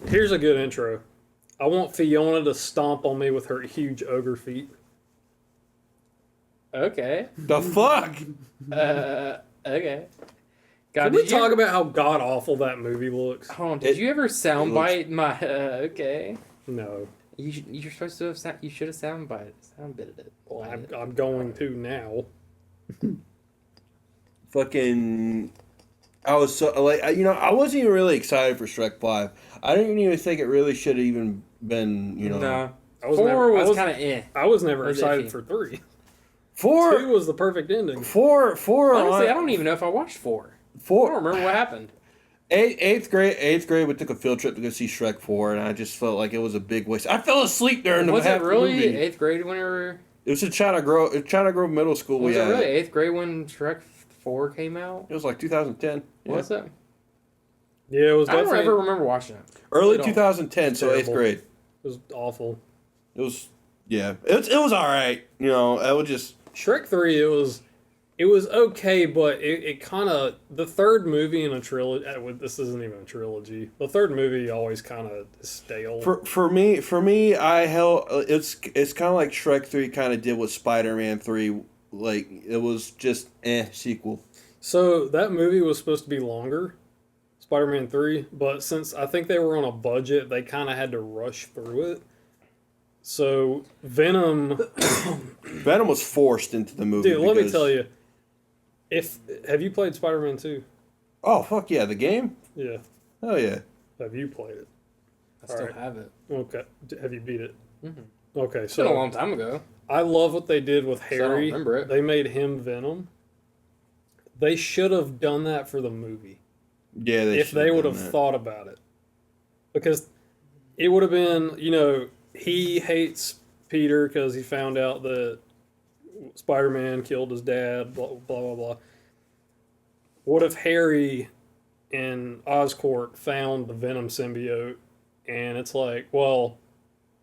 Here's a good intro. I want Fiona to stomp on me with her huge ogre feet. Okay. The fuck? Okay. God, Can we talk about how god awful that movie looks? Hold on, did you ever soundbite my? Okay. No. You're supposed to have you should have soundbitted it. Well, I'm going to now. Fucking. I was so like I wasn't even really excited for Shrek 5. I didn't even think it really should have even been No. I was 4 was kind of eh. I was never Was excited iffy. for 3. 4 2 was the perfect ending. 4 Honestly, I don't even know if I watched 4. I don't remember what happened. Eighth grade, we took a field trip to go see Shrek 4, and I just felt like it was a big waste. I fell asleep during the Was half it really movie. 8th grade whenever? It was at China Grove Middle School. Was it really 8th grade when Shrek 4 came out? It was like 2010. Yeah. Was it? Yeah, it was I don't definitely... ever remember watching it. Early At all. 2010, so 8th Terrible. grade. It was awful. It was, yeah. It was all right. I would just... Shrek 3, it was okay, but it kind of... The third movie in a trilogy... This isn't even a trilogy. The third movie always kind of is stale. For me, it's kind of like Shrek 3 kind of did what Spider-Man 3, like, it was just sequel. So that movie was supposed to be longer, Spider-Man 3, but since I think they were on a budget, they kind of had to rush through it. So Venom was forced into the movie. Dude, let me tell you. Have you played Spider-Man 2? Oh, fuck yeah, the game? Yeah. Hell yeah. Have you played it? I still have it. Okay. Have you beat it? Mm-hmm. Okay, It's been a so long time ago. I love what they did with I don't Harry. remember it. They made him Venom. They should have done that for the movie. Yeah, If they would have thought about it. Because it would have been, he hates Peter because he found out that Spider-Man killed his dad, blah, blah, blah, blah. What if Harry and Oscorp found the Venom symbiote and it's like, well,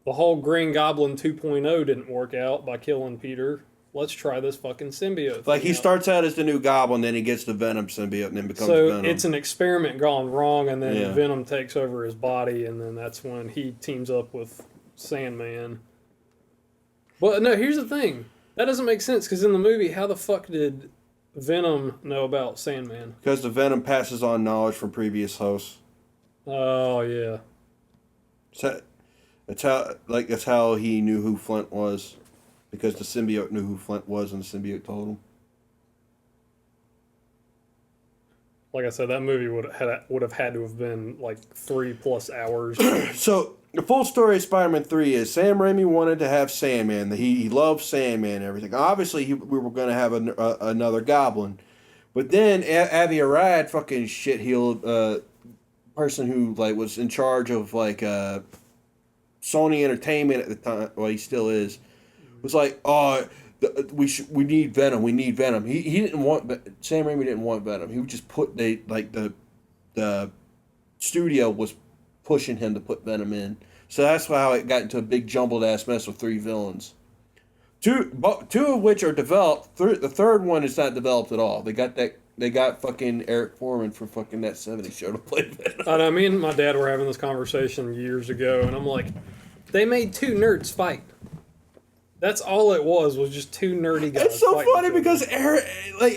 the whole Green Goblin 2.0 didn't work out by killing Peter. Let's try this fucking symbiote. Like, he starts out as the new Goblin, then he gets the Venom symbiote, and then becomes Venom. So it's an experiment gone wrong, and then Yeah. Venom takes over his body, and then that's when he teams up with Sandman. But no, here's the thing. That doesn't make sense, because in the movie, how the fuck did Venom know about Sandman? Because the Venom passes on knowledge from previous hosts. Oh, yeah. So that's how he knew who Flint was. Because the symbiote knew who Flint was, and the symbiote told him. Like I said, that movie would have had to have been like 3+ hours. So, the full story of Spider-Man 3 is Sam Raimi wanted to have Sandman. He loved Sandman and everything. Obviously, we were going to have another Goblin. But then Avi Arad, fucking shit-heeled person who was in charge of Sony Entertainment at the time, well, he still is, was like, oh, we need Venom. We need Venom. He didn't want Sam Raimi didn't want Venom. He would just put the studio was pushing him to put Venom in. So that's how it got into a big jumbled ass mess with 3 villains. Two of which are developed. The third one is not developed at all. They got fucking Eric Foreman from fucking that '70s show to play Venom. I know, me and my dad were having this conversation years ago, and I'm like, they made 2 nerds fight. That's all it was just 2 nerdy guys. It's so fighting funny each other. because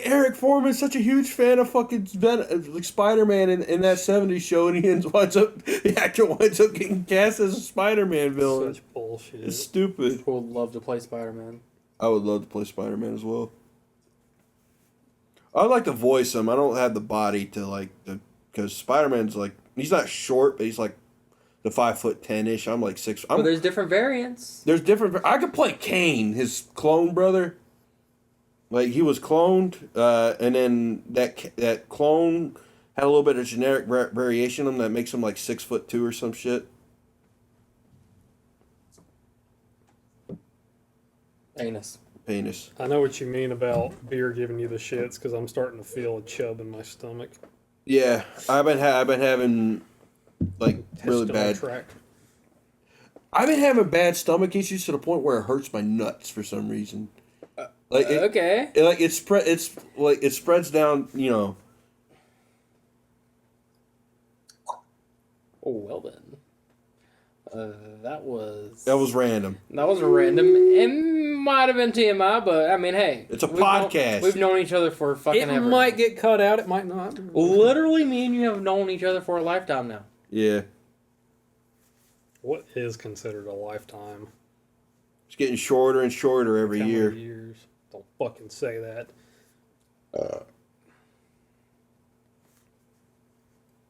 Eric Foreman's such a huge fan of fucking Spider-Man in that '70s show, and the actor winds up getting cast as a Spider-Man villain. Such bullshit. It's stupid. People would love to play Spider-Man. I would love to play Spider-Man as well. I'd like to voice him. I don't have the body to because Spider-Man's he's not short, but he's the 5'10" I'm 6. But there's different variants. There's different. I could play Kane, his clone brother. He was cloned, and then that clone had a little bit of generic variation on him that makes him 6'2" or some shit. Penis. I know what you mean about beer giving you the shits because I'm starting to feel a chub in my stomach. Yeah, I've been having really bad. Tract. I've been having bad stomach issues to the point where it hurts my nuts for some reason. Okay. It spreads down. Oh well then. That was random. That was random. It might have been TMI, but I mean, hey, it's a podcast. We've known each other for fucking ever. It might get cut out. It might not. Literally, me and you have known each other for a lifetime now. Yeah. What is considered a lifetime? It's getting shorter and shorter every year. Years. Don't fucking say that.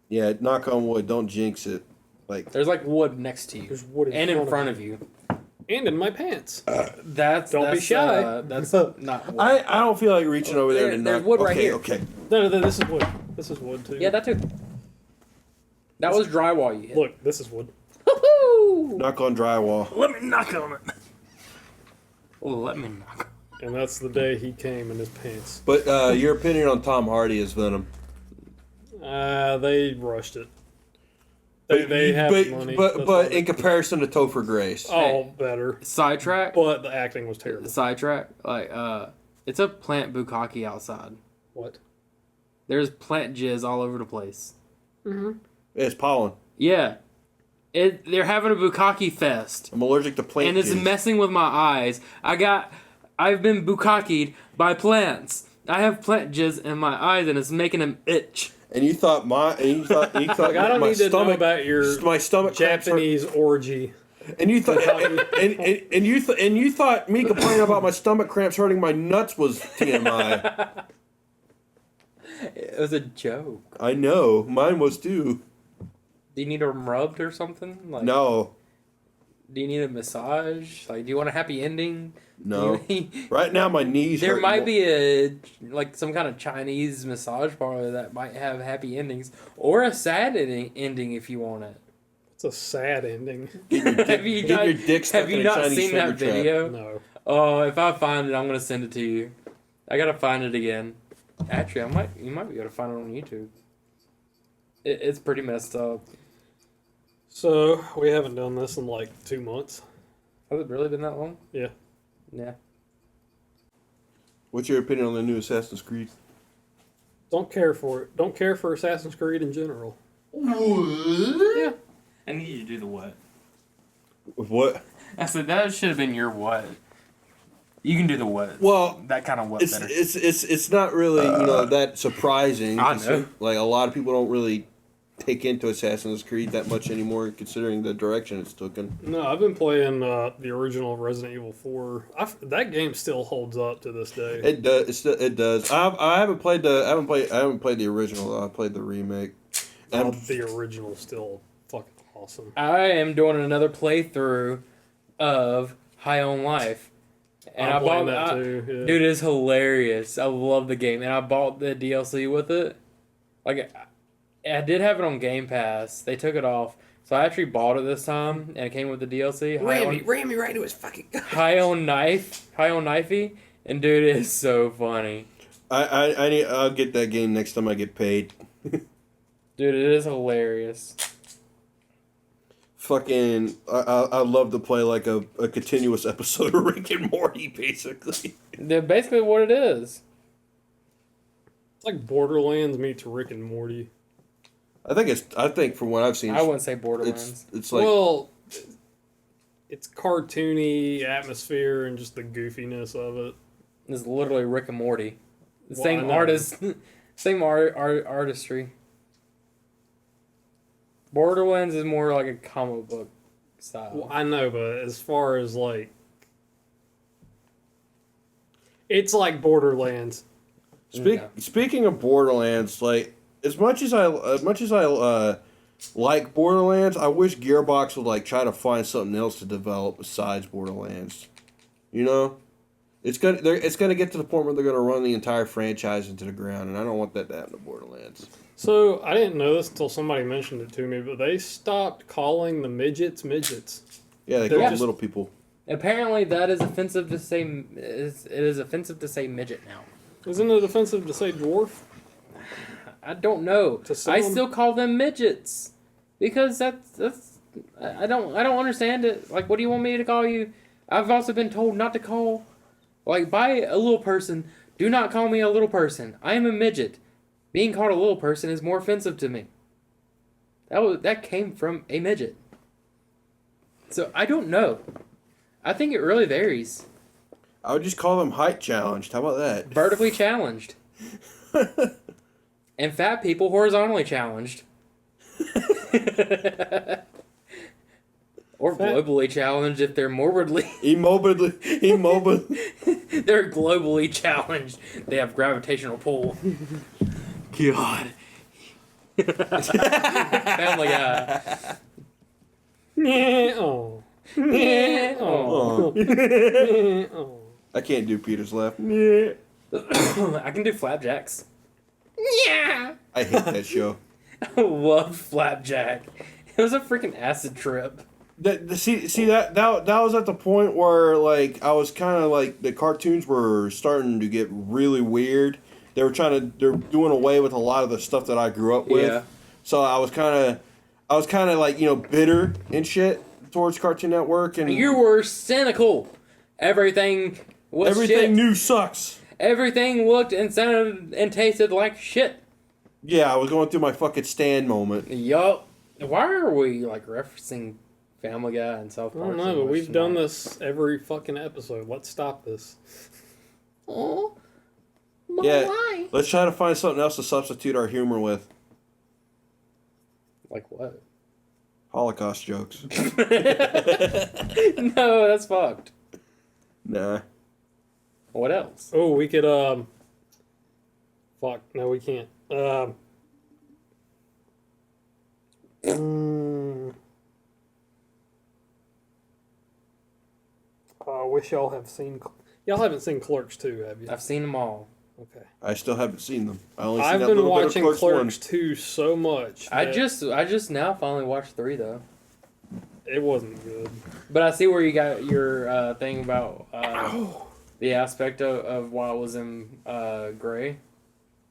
Yeah, knock on wood. Don't jinx it. Like there's like wood next to you. There's wood in front of you. And in my pants. Don't be shy. That's not wood. I don't feel like reaching over there to knock. There's wood right here. Okay. No, this is wood. This is wood too. Yeah, that too. That was drywall you hit. Look, this is wood. Woohoo! Knock on drywall. Let me knock on it. Let me knock. And that's the day he came in his pants. But your opinion on Tom Hardy as Venom? They rushed it. They have money. But in comparison to Topher Grace. Oh, better. Sidetrack. But the acting was terrible. Sidetrack. It's a plant bukkake outside. What? There's plant jizz all over the place. Mm-hmm. It's pollen. Yeah. They're having a bukkake fest. I'm allergic to plant and it's jizz. messing with my eyes. I've been bukkakeed by plants. I have plant jizz in my eyes and it's making them itch. And you thought like, I don't need to know about my stomach Japanese orgy. And you thought and you thought me complaining about my stomach cramps hurting my nuts was TMI. It was a joke. I know, mine was too. Do you need them rubbed or something? No. Do you need a massage? Do you want a happy ending? No. Right now my knees There hurt might more. be some kind of Chinese massage parlor that might have happy endings. Or a sad ending if you want it. It's a sad ending. Have you not seen that video? No. Oh, if I find it, I'm going to send it to you. I got to find it again. Actually, you might be able to find it on YouTube. It's pretty messed up. So, we haven't done this in 2 months. Has it really been that long? Yeah. Yeah. What's your opinion on the new Assassin's Creed? Don't care for it. Don't care for Assassin's Creed in general. Yeah. I need you to do the what? What? I said that should have been your what. You can do the what. Well, that kind of what better. It's not really that surprising. I know. Like a lot of people don't really take into Assassin's Creed that much anymore, considering the direction it's taken. No, I've been playing the original Resident Evil 4. That game still holds up to this day. It does. It does. I haven't played the original. I played the remake. And the original still fucking awesome. I am doing another playthrough of High on Life. And I bought that too. Yeah. Dude, it's hilarious. I love the game. And I bought the DLC with it. I did have it on Game Pass. They took it off. So I actually bought it this time. And it came with the DLC. Ram me right into his fucking guy. High on Knifey. And dude, it's so funny. I'll get that game next time I get paid. Dude, it is hilarious. Fucking, I love to play a continuous episode of Rick and Morty, basically. They're basically what it is. It's like Borderlands meets Rick and Morty. I think from what I've seen, I wouldn't say Borderlands. It's like, well, it's cartoony atmosphere and just the goofiness of it. It's literally Rick and Morty. The Well, same artist, same artistry. Borderlands is more like a comic book style. Well, I know, but as far as it's like Borderlands. Speaking of Borderlands, as much as I like Borderlands, I wish Gearbox would try to find something else to develop besides Borderlands. You know, it's gonna get to the point where they're gonna run the entire franchise into the ground, and I don't want that to happen to Borderlands. So, I didn't know this until somebody mentioned it to me, but they stopped calling the midgets. Yeah, they call them little people. Apparently, that is offensive to say. It is offensive to say midget now. Isn't it offensive to say dwarf? I don't know. I still call them midgets because that's. I don't understand it. What do you want me to call you? I've also been told not to call, by a little person. Do not call me a little person. I am a midget. Being called a little person is more offensive to me. That came from a midget. So I don't know. I think it really varies. I would just call them height challenged. How about that? Vertically challenged. And fat people horizontally challenged. Or globally challenged if they're morbidly. Immobile. They're globally challenged. They have gravitational pull. God. Family Guy. Oh. Oh. Oh. I can't do Peter's laugh. I can do flapjacks. Yeah. I hate that show. I love Flapjack. It was a freaking acid trip. See that was at the point where like I was kind of like the cartoons were starting to get really weird. They're doing away with a lot of the stuff that I grew up with. Yeah. So I was kind of like, you know, bitter and shit towards Cartoon Network, and You were cynical. Everything was shit. everything new sucks. Everything looked and sounded and tasted like shit. Yeah, I was going through my fucking stand moment. Yup. Why are we like referencing Family Guy and South I Park? don't know, but we've done this every fucking episode. Let's stop this. Oh, my Yeah, life. let's try to find something else to substitute our humor with. Like what? Holocaust jokes. No, that's fucked. Nah. What else? Oh, we could, fuck, no, we can't. I wish y'all have seen. Y'all haven't seen Clerks 2, have you? I've seen them all. Okay. I still haven't seen them. I only I've seen that been little watching bit of Clerks 1. 2 so much. I that just now finally watched 3 though. It wasn't good. But I see where you got your thing about the aspect of why it was in gray,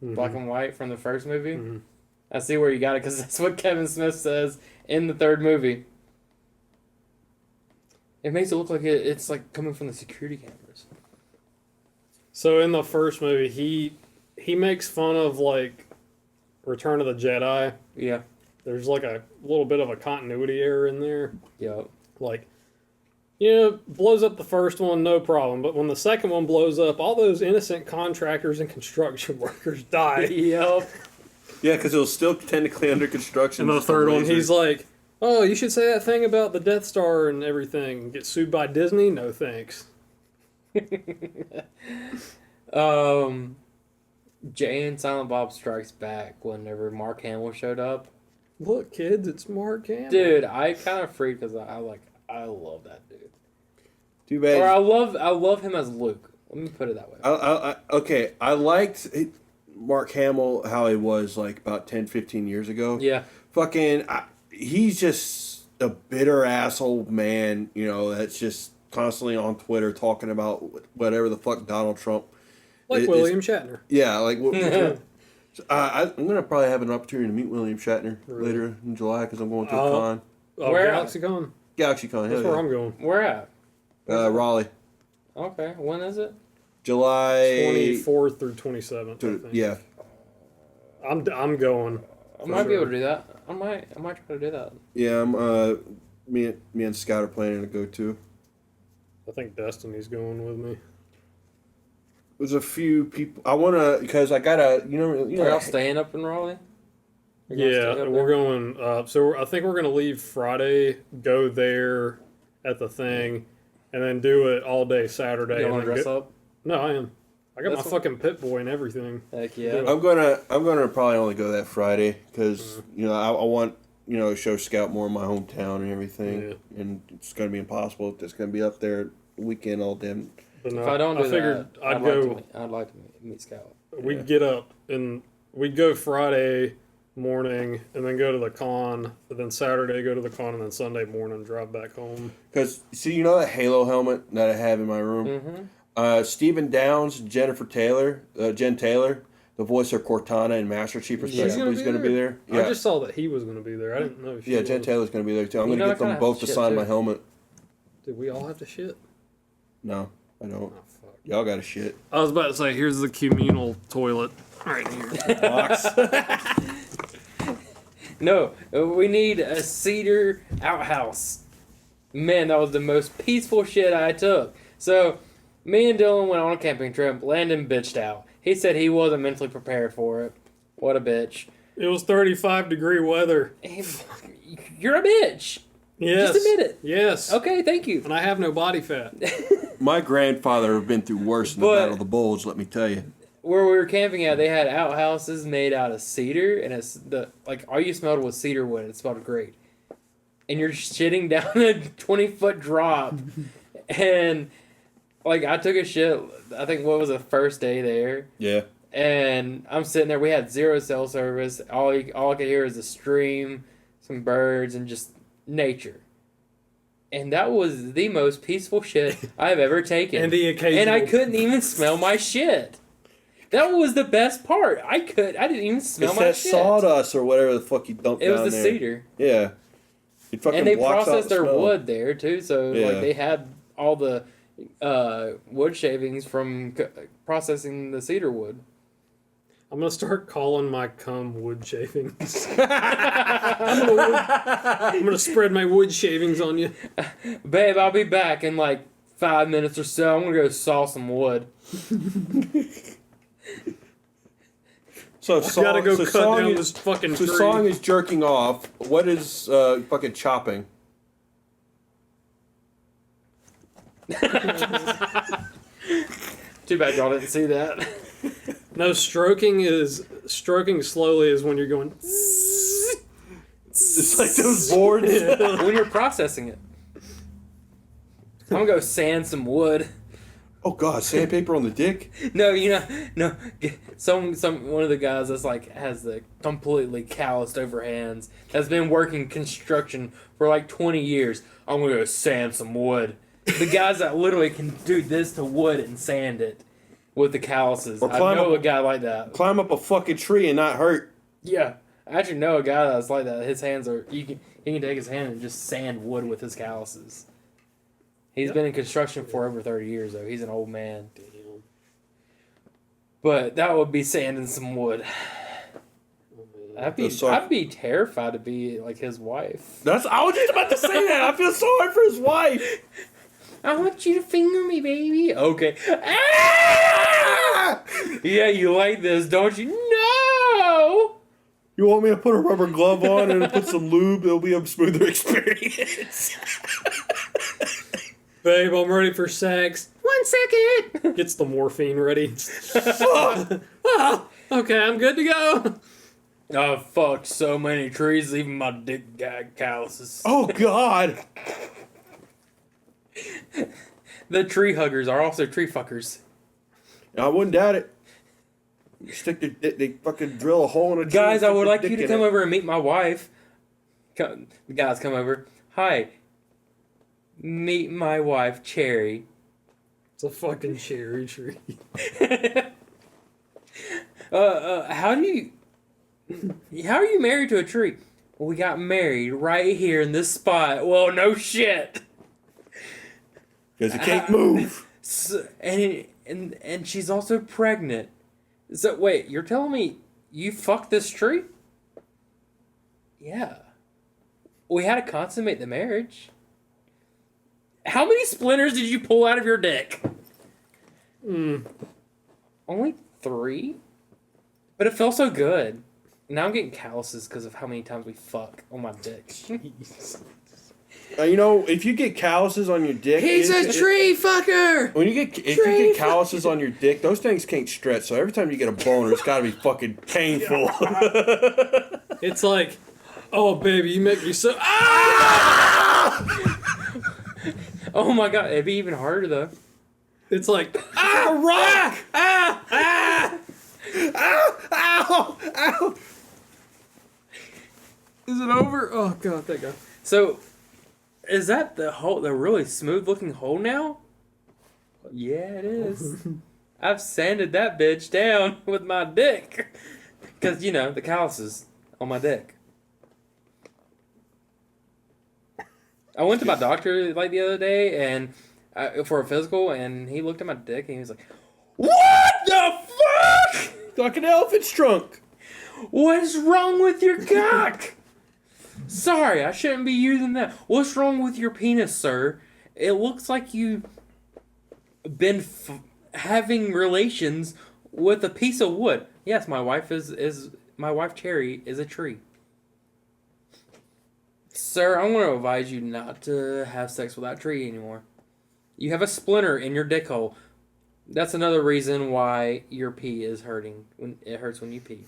black and white from the first movie. Mm-hmm. I see where you got it because that's what Kevin Smith says in the third movie. It makes it look like it's like coming from the security cameras. So in the first movie, he makes fun of like Return of the Jedi. Yeah. There's like a little bit of a continuity error in there. Yep. Like, yeah, blows up the first one, no problem. But when the second one blows up, all those innocent contractors and construction workers die. Yep. Yeah, because it was still technically under construction. And the third one, he's like, oh, you should say that thing about the Death Star and everything. Get sued by Disney? No thanks. Jay and Silent Bob Strikes Back whenever Mark Hamill showed up. Look, kids, it's Mark Hamill. Dude, I kind of freaked because I love that dude. Too bad. Or I love him as Luke. Let me put it that way. Okay, I liked Mark Hamill, how he was like about 10, 15 years ago. Yeah. Fucking, he's just a bitter asshole man, you know, that's just constantly on Twitter talking about whatever the fuck Donald Trump. Like William Shatner. Yeah, like I'm gonna probably have an opportunity to meet William Shatner later in July because I'm going to a con. Where GalaxyCon? GalaxyCon. That's where I'm going. Where at? Raleigh. Okay. When is it? July 24th through 27th. I think. Yeah. I'm going. I might be able to do that. I might try to do that. Yeah, me and Scott are planning to go too. I think Destiny's going with me. There's a few people I want to because I gotta Are y'all staying up in Raleigh? Yeah, we're going. So I think we're gonna leave Friday, go there at the thing, and then do it all day Saturday. You want and to then dress up? No, I am. I got That's my fucking Pit Boy and everything. Heck yeah. I'm gonna probably only go that Friday because you know I want to show Scout more of my hometown and everything, and it's gonna be impossible if it's gonna be up there weekend all day. But no, If I don't do figured that, I'd go. I'd like to meet Scout. We'd get up and we'd go Friday morning and then go to the con, and then Saturday go to the con, and then Sunday morning drive back home. Because see, that Halo helmet that I have in my room. Mm-hmm. Stephen Downs, Jen Taylor, the voice of Cortana and Master Chief respectively, is going to be there. Yeah. I just saw that he was going to be there. I didn't know. Yeah, Jen Taylor's going to be there too. I'm going to get them both to sign my helmet. Did we all have to shit? No, I don't. Oh, fuck. Y'all got to shit. I was about to say, here's the communal toilet right here. Box. No, we need a cedar outhouse. Man, that was the most peaceful shit I took. So, me and Dylan went on a camping trip. Landon bitched out. He said he wasn't mentally prepared for it. What a bitch. It was 35-degree weather. You're a bitch. Yes. Just admit it. Yes. Okay, thank you. And I have no body fat. My grandfather have been through worse than the Battle of the Bulge, let me tell you. Where we were camping at, they had outhouses made out of cedar, and all you smelled was cedar wood. It smelled great. And you're shitting down a 20-foot drop, and I took a shit. I think what was the first day there. Yeah. And I'm sitting there. We had 0 cell service. All I could hear is a stream, some birds, and just nature. And that was the most peaceful shit I've ever taken. And the occasional... And I couldn't even smell my shit. That was the best part. I didn't even smell my shit. It's that sawdust or whatever the fuck you dumped down there. It was the cedar. Yeah. It fucking and they blocks out processed the their smell. wood there, too. So, Yeah. they had all the wood shavings from processing the cedar wood. I'm going to start calling my cum wood shavings. I'm going to spread my wood shavings on you. Babe, I'll be back in 5 minutes or so. I'm going to go saw some wood. So I gotta go cut down this fucking tree. So song is jerking off. What is fucking chopping? Too bad y'all didn't see that. No, stroking slowly is when you're going. It's like those boards. When you're processing it. I'm gonna go sand some wood. Oh god, sandpaper on the dick? No, no. One of the guys that's has the completely calloused over hands, has been working construction for 20 years. I'm gonna go sand some wood. The guys that literally can do this to wood and sand it with the calluses. Or I know a guy like that. Climb up a fucking tree and not hurt. Yeah, I actually know a guy that's like that. His hands are he can take his hand and just sand wood with his calluses. He's been in construction for over 30 years, though. He's an old man. Damn. But that would be sanding some wood. I'd be terrified to be his wife. I was just about to say that. I feel sorry for his wife. I want you to finger me, baby. Okay. Ah! Yeah, you like this, don't you? No! You want me to put a rubber glove on and put some lube? It'll be a smoother experience. Babe, I'm ready for sex. 1 second. Gets the morphine ready. Oh, okay, I'm good to go. I've fucked so many trees, even my dick got calluses. Oh, God. The tree huggers are also tree fuckers. I wouldn't doubt it. You stick they fucking drill a hole in a tree. Guys, I would like you to come over and meet my wife. The guys come over. Hi. Meet my wife, Cherry. It's a fucking cherry tree. How are you married to a tree? Well, we got married right here in this spot. Well, no shit. Because it can't move. So, and she's also pregnant. So wait, you're telling me you fucked this tree? Yeah. We had to consummate the marriage. How many splinters did you pull out of your dick? Only 3? But it felt so good. Now I'm getting calluses because of how many times we fuck on my dick. Jeez. If you get calluses on your dick... He's a tree fucker! If you get calluses on your dick, those things can't stretch. So every time you get a boner, it's got to be fucking painful. It's like, oh, baby, you make me so... Ah! Oh my god, it'd be even harder though. It's like, rock! Ow! Ow! Is it over? Oh god, thank god. So, is that the really smooth looking hole now? Yeah, it is. I've sanded that bitch down with my dick. Because, the calluses on my dick. I went to my doctor the other day and for a physical, and he looked at my dick and he was like, "What the fuck? Like an elephant's trunk. What is wrong with your cock? Sorry, I shouldn't be using that. What's wrong with your penis, sir? It looks like you've been having relations with a piece of wood. Yes, my wife my wife Cherry is a tree. Sir, I want to advise you not to have sex with that tree anymore. You have a splinter in your dick hole. That's another reason why your pee is hurting. When it hurts when you pee.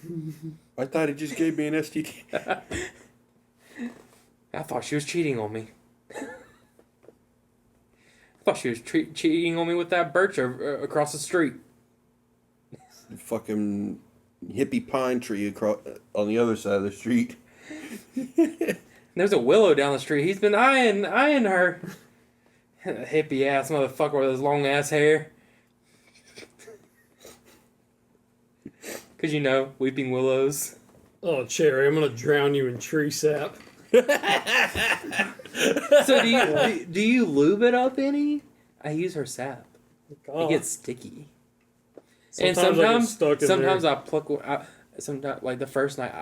I thought he just gave me an STD. I thought she was cheating on me. I thought she was cheating on me with that birch across the street. Fucking hippie pine tree across on the other side of the street. There's a willow down the street. He's been eyeing her. Hippie ass motherfucker with his long ass hair. Cause weeping willows. Oh, Cherry, I'm gonna drown you in tree sap. So do you lube it up any? I use her sap. God. It gets sticky. Sometimes I get stuck in sometimes there. I pluck. Sometimes, like the first night,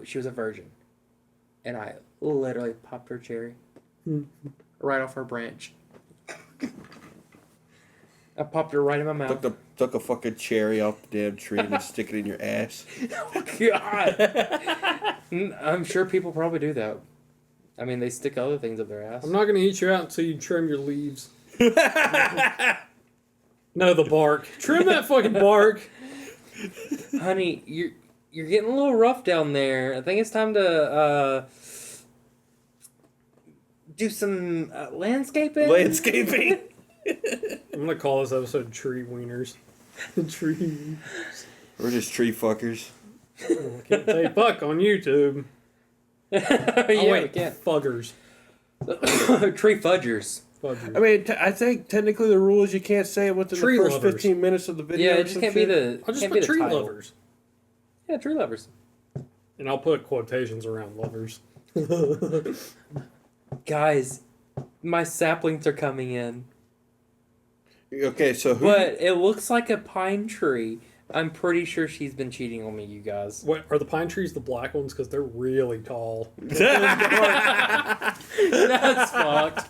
she was a virgin, and I literally popped her cherry right off her branch. I popped her right in my mouth. Took a fucking cherry off the damn tree and then stick it in your ass. Oh, God. I'm sure people probably do that. I mean, they stick other things up their ass. I'm not gonna eat you out until you trim your leaves. No, the bark. Trim that fucking bark. Honey, you're getting a little rough down there. I think it's time to do some landscaping. Landscaping. I'm gonna call this episode Tree Wieners. Tree Wieners. We're just tree fuckers. Can't say fuck on YouTube. Yeah, wait, we can't. Fuggers. Tree fudgers. Fuggers. I mean, I think technically the rule is you can't say it within Tree the first lovers. 15 minutes of the video. Yeah, or it just some can't shit. be the. I'll just can't put be the tree title. lovers. Yeah, tree lovers. And I'll put quotations around lovers. Guys, my saplings are coming in. Okay, so who? But it looks like a pine tree. I'm pretty sure she's been cheating on me, you guys. What are the pine trees the black ones? Because they're really tall. That's fucked.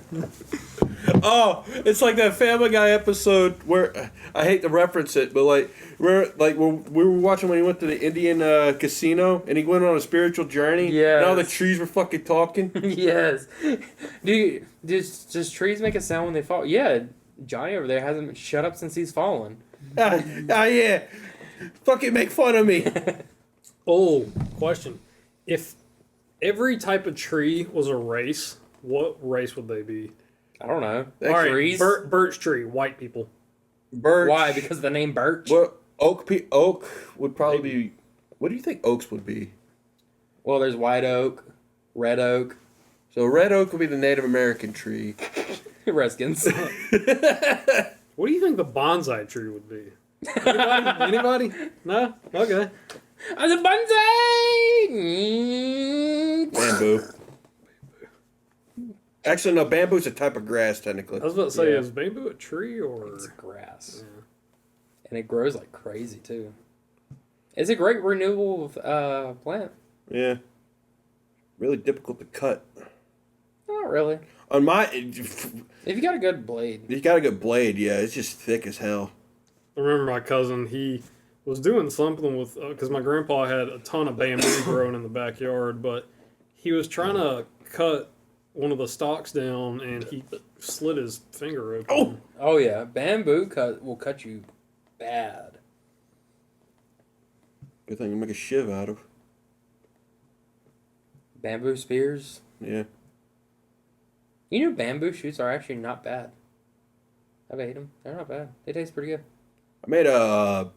Oh, it's like that Family Guy episode where I hate to reference it, but when we were watching when he went to the Indian casino and he went on a spiritual journey. Yes. And all the trees were fucking talking. Yes. Does trees make a sound when they fall? Yeah, Johnny over there hasn't shut up since he's fallen. Yeah. Fucking make fun of me. Oh, question. If every type of tree was a race, what race would they be? I don't know. All right, Trees? birch tree, white people. Birch. Why? Because of the name Birch? Well, oak would probably be. What do you think oaks would be? Well, there's white oak, red oak, So red oak would be the Native American tree. Redskins. What do you think the bonsai tree would be? Anybody? No? Okay. I'm a bonsai! Bamboo. Actually, no, bamboo's a type of grass, technically. I was about to say, Yeah. is bamboo a tree or... It's grass. Yeah. And it grows like crazy, too. It's a great renewable plant. Yeah. Really difficult to cut. Not really. On my... If you got a good blade. You got a good blade, yeah. It's just thick as hell. I remember my cousin, he was doing something with... Because my grandpa had a ton of bamboo growing in the backyard, but he was trying to cut one of the stalks down, and he slit his finger open. Oh! Oh, yeah. Bamboo will cut you bad. Good thing to make a shiv out of. Bamboo spears. Yeah. You know bamboo shoots are actually not bad. I've ate them. They're not bad. They taste pretty good. I made a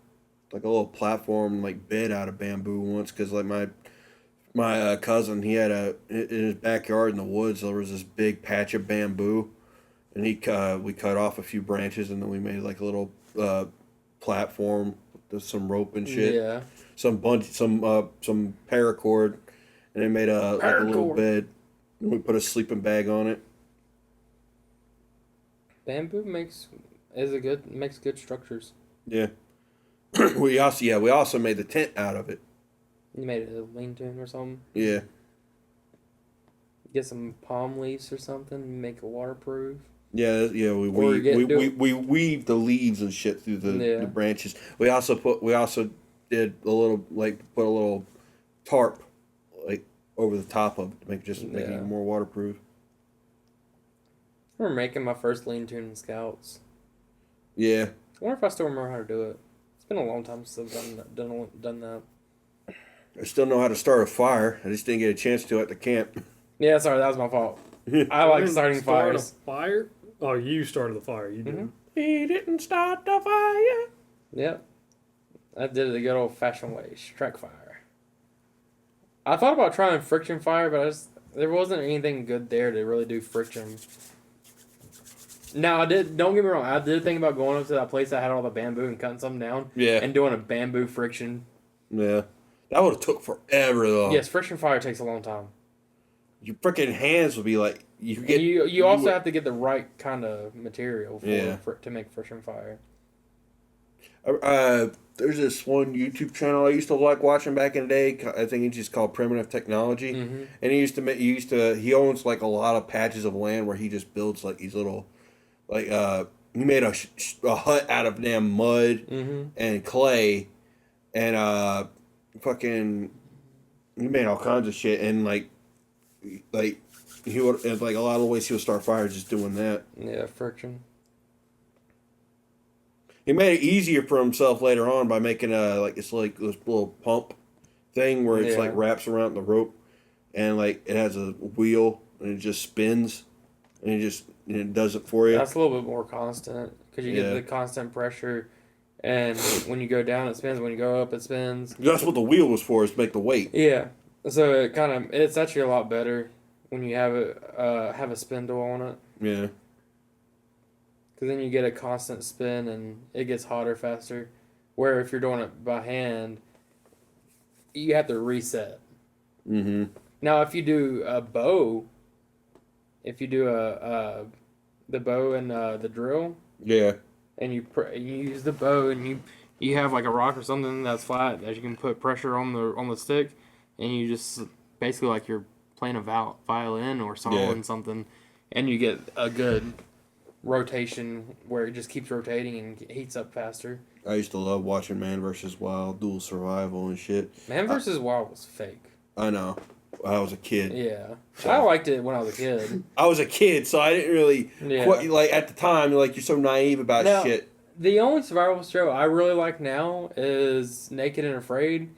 little platform bed out of bamboo once because my cousin, he had in his backyard in the woods there was this big patch of bamboo, and we cut off a few branches and then we made a little platform with some rope and shit. Yeah. Some paracord, and then made a little bed. And we put a sleeping bag on it. Bamboo makes good structures. Yeah. We also made the tent out of it. You made a lean-to or something. Yeah. Get some palm leaves or something. Make it waterproof. Yeah. We weave the leaves and shit through the branches. We also did a little put a little tarp over the top of it to make it even more waterproof. I remember making my first lean-to in Scouts. Yeah. I wonder if I still remember how to do it. It's been a long time since I've done that. I still know how to start a fire. I just didn't get a chance to at the camp. Yeah, sorry, that was my fault. I like starting fires. A fire? Oh, you started the fire. You did. He didn't start the fire. Yep. I did it the good old-fashioned way. Strike fire. I thought about trying friction fire, but there wasn't anything good there to really do friction. Now, don't get me wrong, I did think about going up to that place that had all the bamboo and cutting something down. Yeah. And doing a bamboo friction. Yeah. That would have took forever, though. Yes, friction fire takes a long time. Your freaking hands would be like... You also have to get the right kind of material to make friction fire. There's this one YouTube channel I used to like watching back in the day. I think it's just called Primitive Technology. Mm-hmm. And he owns like a lot of patches of land where he just builds like these little... he made a hut out of damn mud and clay, and he made all kinds of shit, and he would a lot of the ways he would start fires just doing that. Yeah, friction. He made it easier for himself later on by making this little pump thing where it's wraps around the rope, and it has a wheel and it just spins, and it does it for you. That's a little bit more constant because you get the constant pressure, and when you go down it spins. When you go up it spins. That's what the wheel was for, is to make the weight. Yeah, so it's actually a lot better when you have a spindle on it. Yeah. Because then you get a constant spin and it gets hotter faster. Where if you're doing it by hand, you have to reset. Mm-hmm. Now, if you do a bow, the bow and the drill, and you use the bow and you have like a rock or something that's flat that you can put pressure on the stick, and you just basically like you're playing a violin or soloing something, and you get a good rotation where it just keeps rotating and heats up faster. I used to love watching Man vs. Wild, Dual Survival and shit. Man vs. Wild was fake. I know. I was a kid. Yeah. I liked it when I was a kid. I was a kid, so I didn't really... at the time, you're so naive about shit. The only survival show I really like now is Naked and Afraid.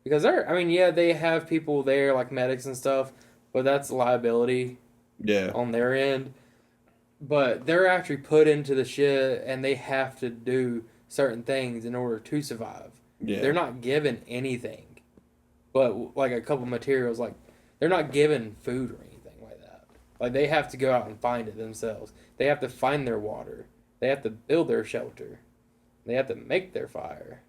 Because they have people there, like medics and stuff, but that's liability on their end. But they're actually put into the shit, and they have to do certain things in order to survive. Yeah. They're not given anything, but like a couple materials. Like they're not given food or anything like that. Like they have to go out and find it themselves. They have to find their water. They have to build their shelter. They have to make their fire.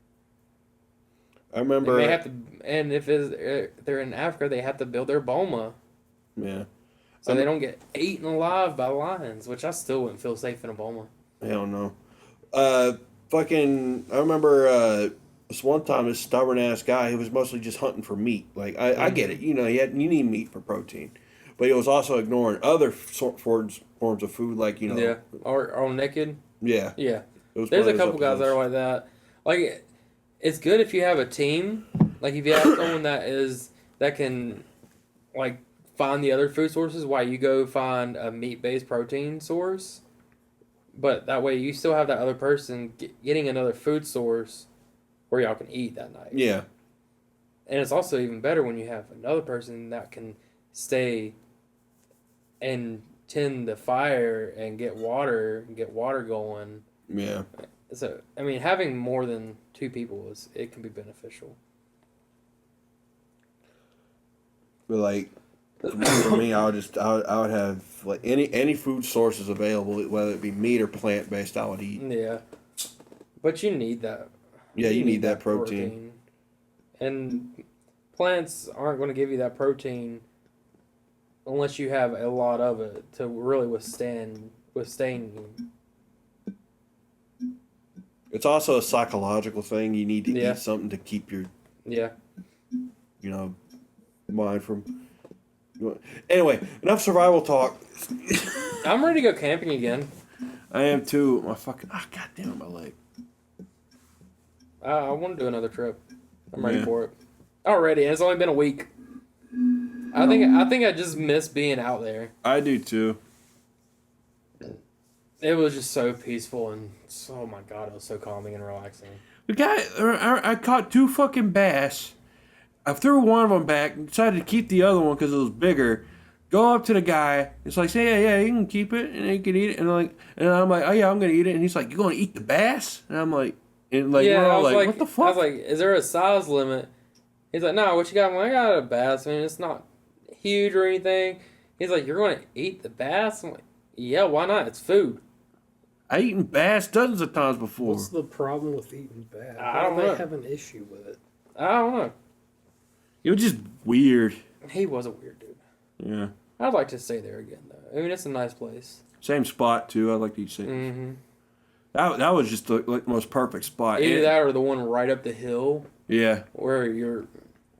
I remember. They have to, and if they're in Africa, they have to build their boma. Yeah. So they don't get eaten alive by lions, which I still wouldn't feel safe in a boma. Hell no. I remember this one time, this stubborn ass guy who was mostly just hunting for meat. I get it, you need meat for protein, but he was also ignoring other forms of food, or naked. Yeah. There's a couple guys that are like that. Like, it's good if you have a team. Like if you have someone that can find the other food sources while you go find a meat-based protein source. But that way you still have that other person getting another food source where y'all can eat that night. Yeah. And it's also even better when you have another person that can stay and tend the fire and get water going. Yeah. So, having more than two people it can be beneficial. But for me, I would have any food sources available, whether it be meat or plant based, I would eat. Yeah, but you need that. Yeah, you need that protein. And plants aren't going to give you that protein unless you have a lot of it to really withstand you. It's also a psychological thing. You need to eat something to keep your... Yeah. mine from. Anyway, enough survival talk. I'm ready to go camping again. I am too. My fucking god damn it, my leg. I want to do another trip. I'm ready for it. Already, and it's only been a week. I think I just miss being out there. I do too. It was just so peaceful and oh my god, it was so calming and relaxing. The guy, I caught 2 fucking bass. I threw one of them back, decided to keep the other one because it was bigger. Go up to the guy, it's like, say, yeah, you can keep it and you can eat it. And I'm like, oh yeah, I'm gonna eat it. And he's like, you gonna eat the bass? And I'm like, we're all like, what the fuck? I was like, is there a size limit? He's like, no, what you got? I'm like, I got a bass. I mean, it's not huge or anything. He's like, you're gonna eat the bass? I'm like, yeah, why not? It's food. I eaten bass dozens of times before. What's the problem with eating bass? I don't Why do know. they have an issue with it? I don't know. It was just weird. He was a weird dude. Yeah. I'd like to stay there again, though. I mean, it's a nice place. Same spot, too. I'd like to eat same. Mm-hmm. That was just the most perfect spot. Either that or the one right up the hill. Yeah. Where you're a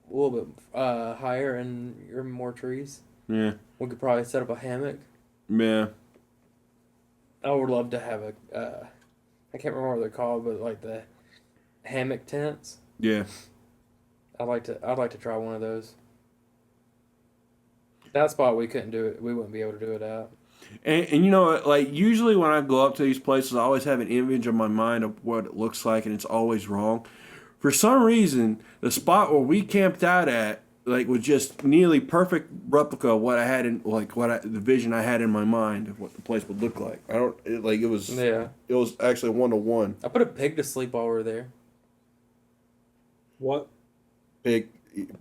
little bit higher and you're in more trees. Yeah. We could probably set up a hammock. Yeah. I would love to have I can't remember what they're called, but like the hammock tents. Yeah. I'd like to try one of those. That spot we couldn't do it. We wouldn't be able to do it at. And you know, like, usually when I go up to these places, I always have an image in my mind of what it looks like, and it's always wrong. For some reason, the spot where we camped out at, like, was just nearly perfect replica of what I had in, like, the vision I had in my mind of what the place would look like. It was actually 1-to-1. I put a pig to sleep while we were there. What? Pig.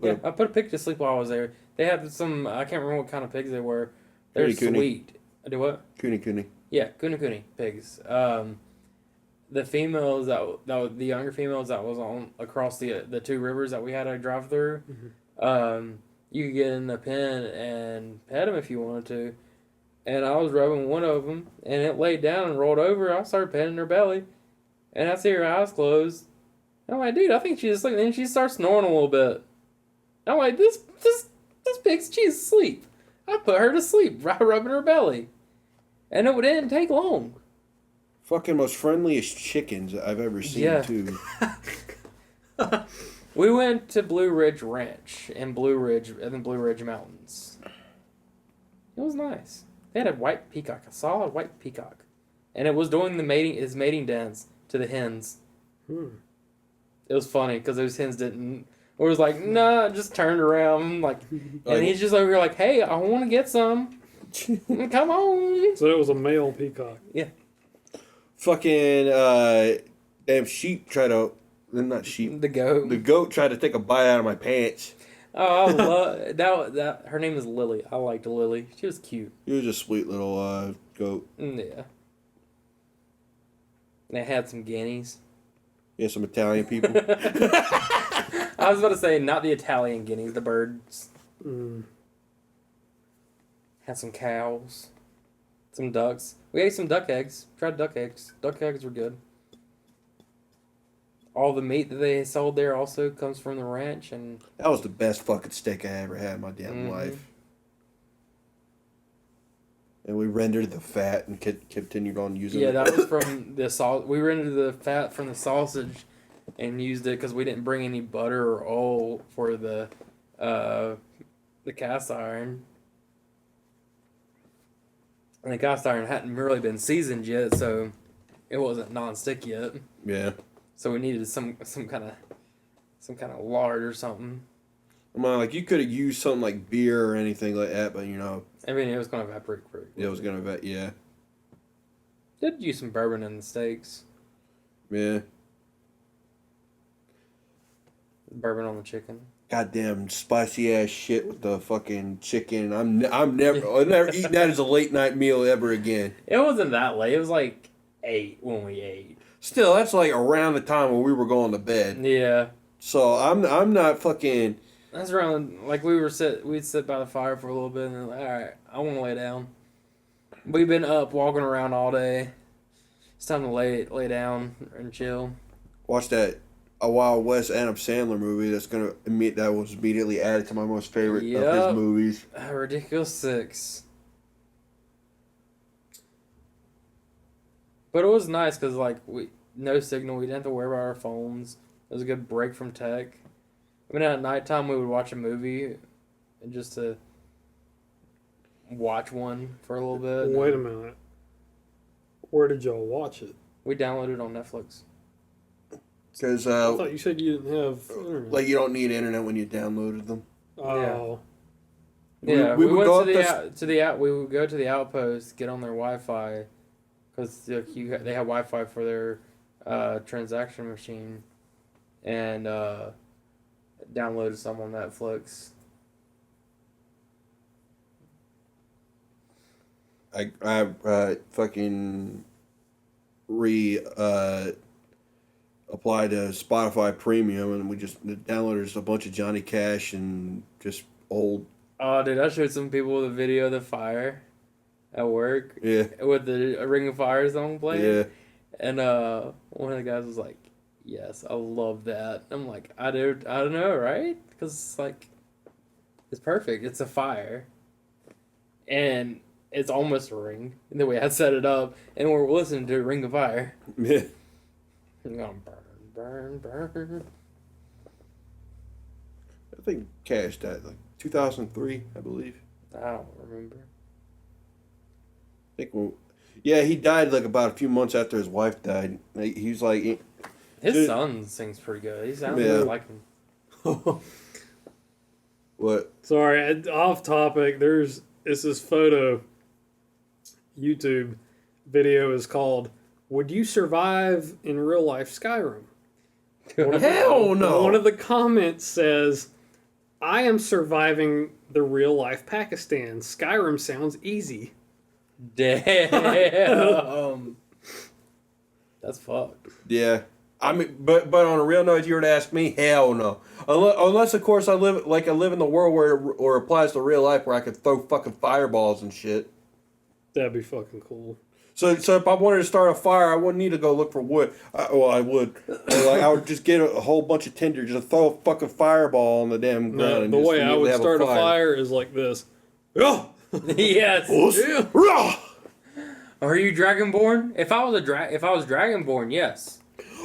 Yeah, I put a pig to sleep while I was there. They had some, I can't remember what kind of pigs they were. They're sweet. Do what? Kuni. Yeah, kuni pigs. The females that was the younger females that was on across the 2 rivers that we had to drive through. Mm-hmm. You could get in the pen and pet them if you wanted to. And I was rubbing one of them, and it laid down and rolled over. I started petting her belly, and I see her eyes closed. I'm like, dude, I think she's asleep. And then she starts snoring a little bit. I'm like, this pig's she's asleep. I put her to sleep, rubbing her belly. And it didn't take long. Fucking most friendliest chickens I've ever seen, too. We went to Blue Ridge Ranch in Blue Ridge Mountains. It was nice. They had a white peacock, a solid white peacock. And it was doing his mating dance to the hens. It was funny because those hens didn't. It was like, nah, just turned around. And he's just over here like, hey, I want to get some. Come on. So it was a male peacock. Yeah. Fucking damn sheep not sheep. The goat. The goat tried to take a bite out of my pants. Oh, I love that. Her name is Lily. I liked Lily. She was cute. He was a sweet little goat. Yeah. They had some guineas. Yeah, some Italian people. I was about to say, not the Italian guineas, the birds. Had some cows. Some ducks. We ate some duck eggs. Tried duck eggs. Duck eggs were good. All the meat that they sold there also comes from the ranch. And that was the best fucking steak I ever had in my damn life. And we rendered the fat and continued on using it. Yeah, that was from the salt. We rendered the fat from the sausage and used it because we didn't bring any butter or oil for the cast iron. And the cast iron hadn't really been seasoned yet, so it wasn't non-stick yet. Yeah. So we needed some kind of lard or something. I'm like, you could have used something like beer or anything like that, but you know. I mean, it was going to evaporate pretty quickly. It was going to yeah. Did use some bourbon in the steaks. Yeah. Bourbon on the chicken. Goddamn spicy ass shit with the fucking chicken. I'm never eating that as a late night meal ever again. It wasn't that late. It was like 8 when we ate. Still, that's like around the time when we were going to bed. Yeah. So I'm not fucking. That's around like we'd sit by the fire for a little bit and then like, all right, I want to lay down. We've been up walking around all day. It's time to lay down and chill. Watch that a Wild West Adam Sandler movie that was immediately added to my most favorite of his movies. Ridiculous 6. But it was nice because like no signal. We didn't have to worry about our phones. It was a good break from tech. I mean, at nighttime we would watch a movie, and just to watch one for a little bit. Wait a minute. Where did y'all watch it? We downloaded it on Netflix. Because I thought you said you didn't have internet. like you don't need internet when you downloaded them. Oh. Yeah, we we would went go to the out. We would go to the outpost, get on their Wi-Fi, because they have Wi-Fi for their transaction machine, and downloaded some on Netflix. I fucking applied to Spotify Premium, and we just downloaded just a bunch of Johnny Cash and just old. Oh, dude, I showed some people the video of the fire at work. Yeah. With the Ring of Fire song playing. Yeah. And one of the guys was like, "Yes, I love that." I'm like, I don't know, right? Because it's like, it's perfect. It's a fire, and it's almost a ring. And the way I set it up, and we're listening to Ring of Fire. Yeah. I'm going burn, burn. I think Cash died like 2003, I believe. I don't remember. I think he died like about a few months after his wife died. He's like, His son sings pretty good. He sounds like him. What? Sorry, off topic. It's this photo. YouTube video is called "Would You Survive in Real Life Skyrim?" Hell no! One of the comments says, "I am surviving the real life Pakistan. Skyrim sounds easy." Damn. That's fucked. Yeah. I mean, but on a real note, if you were to ask me, hell no. Unless of course I live in the world where it applies to real life, where I could throw fucking fireballs and shit. That'd be fucking cool. So if I wanted to start a fire, I wouldn't need to go look for wood. I would. I would just get a whole bunch of tinder, just throw a fucking fireball on the damn ground. No, the way I would start a fire is like this. Yeah. Yes. Yeah. Are you Dragonborn? If I was Dragonborn, yes.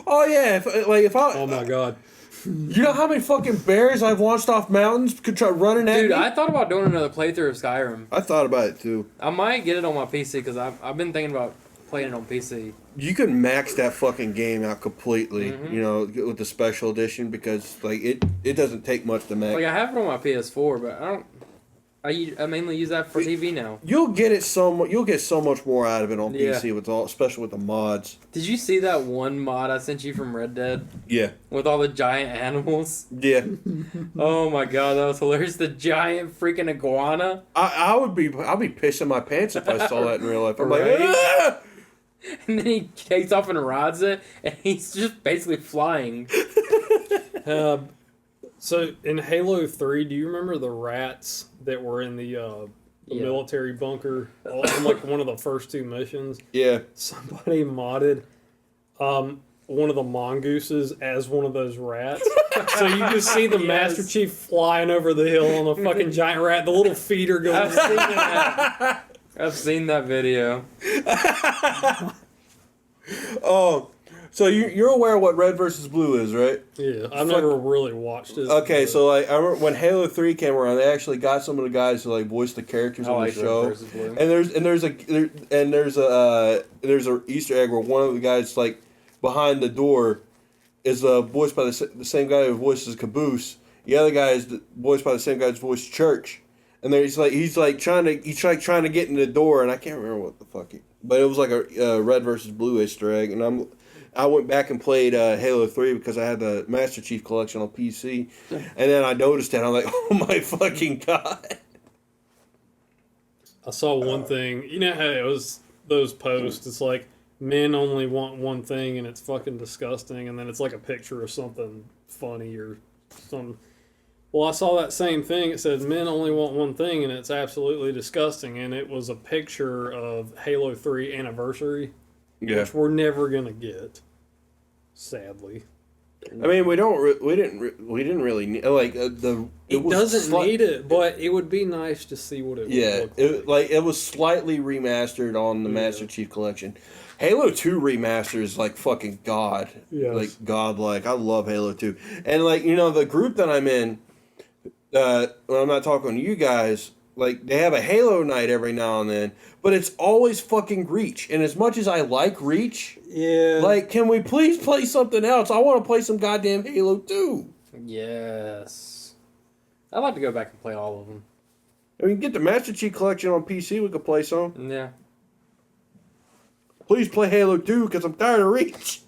Oh yeah, Oh my god. You know how many fucking bears I've launched off mountains running at me? Dude, I thought about doing another playthrough of Skyrim. I thought about it too. I might get it on my PC because I've been thinking about playing it on PC. You can max that fucking game out completely, you know, with the special edition, because like it doesn't take much to max. Like I have it on my PS4, but I mainly use that for TV now. You'll get so much more out of it on PC especially with the mods. Did you see that one mod I sent you from Red Dead? Yeah. With all the giant animals? Yeah. Oh my god, that was hilarious. The giant freaking iguana. I'd be pissing my pants if I saw that in real life. I'm Right? like, ah! And then he takes off and rides it, and he's just basically flying. So in Halo 3, do you remember the rats that were in the military bunker on like one of the first two missions? Yeah. Somebody modded one of the mongooses as one of those rats. So you just see the Master Chief flying over the hill on a fucking giant rat, the little feet are going. I've seen that video. Oh. So you're aware of what Red versus Blue is, right? Yeah, I've never really watched it. Okay, so like I remember when Halo 3 came around, they actually got some of the guys to like voice the characters on the show. Red versus Blue. And there's a Easter egg where one of the guys like behind the door is voiced by the same guy who voices Caboose. The other guy is voiced by the same guy who voiced Church. And he's trying to get in the door, and I can't remember what the fuck but it was like a Red versus Blue Easter egg, and I went back and played Halo 3 because I had the Master Chief Collection on PC, and then I noticed that I'm like, oh my fucking god! I saw one thing. You know how it was those posts? It's like men only want one thing, and it's fucking disgusting, and then it's like a picture of something funny or something. Well, I saw that same thing. It said men only want one thing, and it's absolutely disgusting. And it was a picture of Halo 3 Anniversary, which we're never going to get, sadly. I mean, we didn't really need, like It doesn't need it, but it would be nice to see what it would look like. It was slightly remastered on the Master Chief Collection. Halo 2 remaster is like fucking god. Yes. Like godlike. I love Halo 2. And like, the group that I'm in, when I'm not talking to you guys, like they have a Halo night every now and then, but it's always fucking Reach. And as much as I like Reach, like, can we please play something else? I want to play some goddamn Halo 2. Yes. I'd like to go back and play all of them. I mean, get the Master Chief Collection on PC, we could play some. Yeah. Please play Halo 2, because I'm tired of Reach.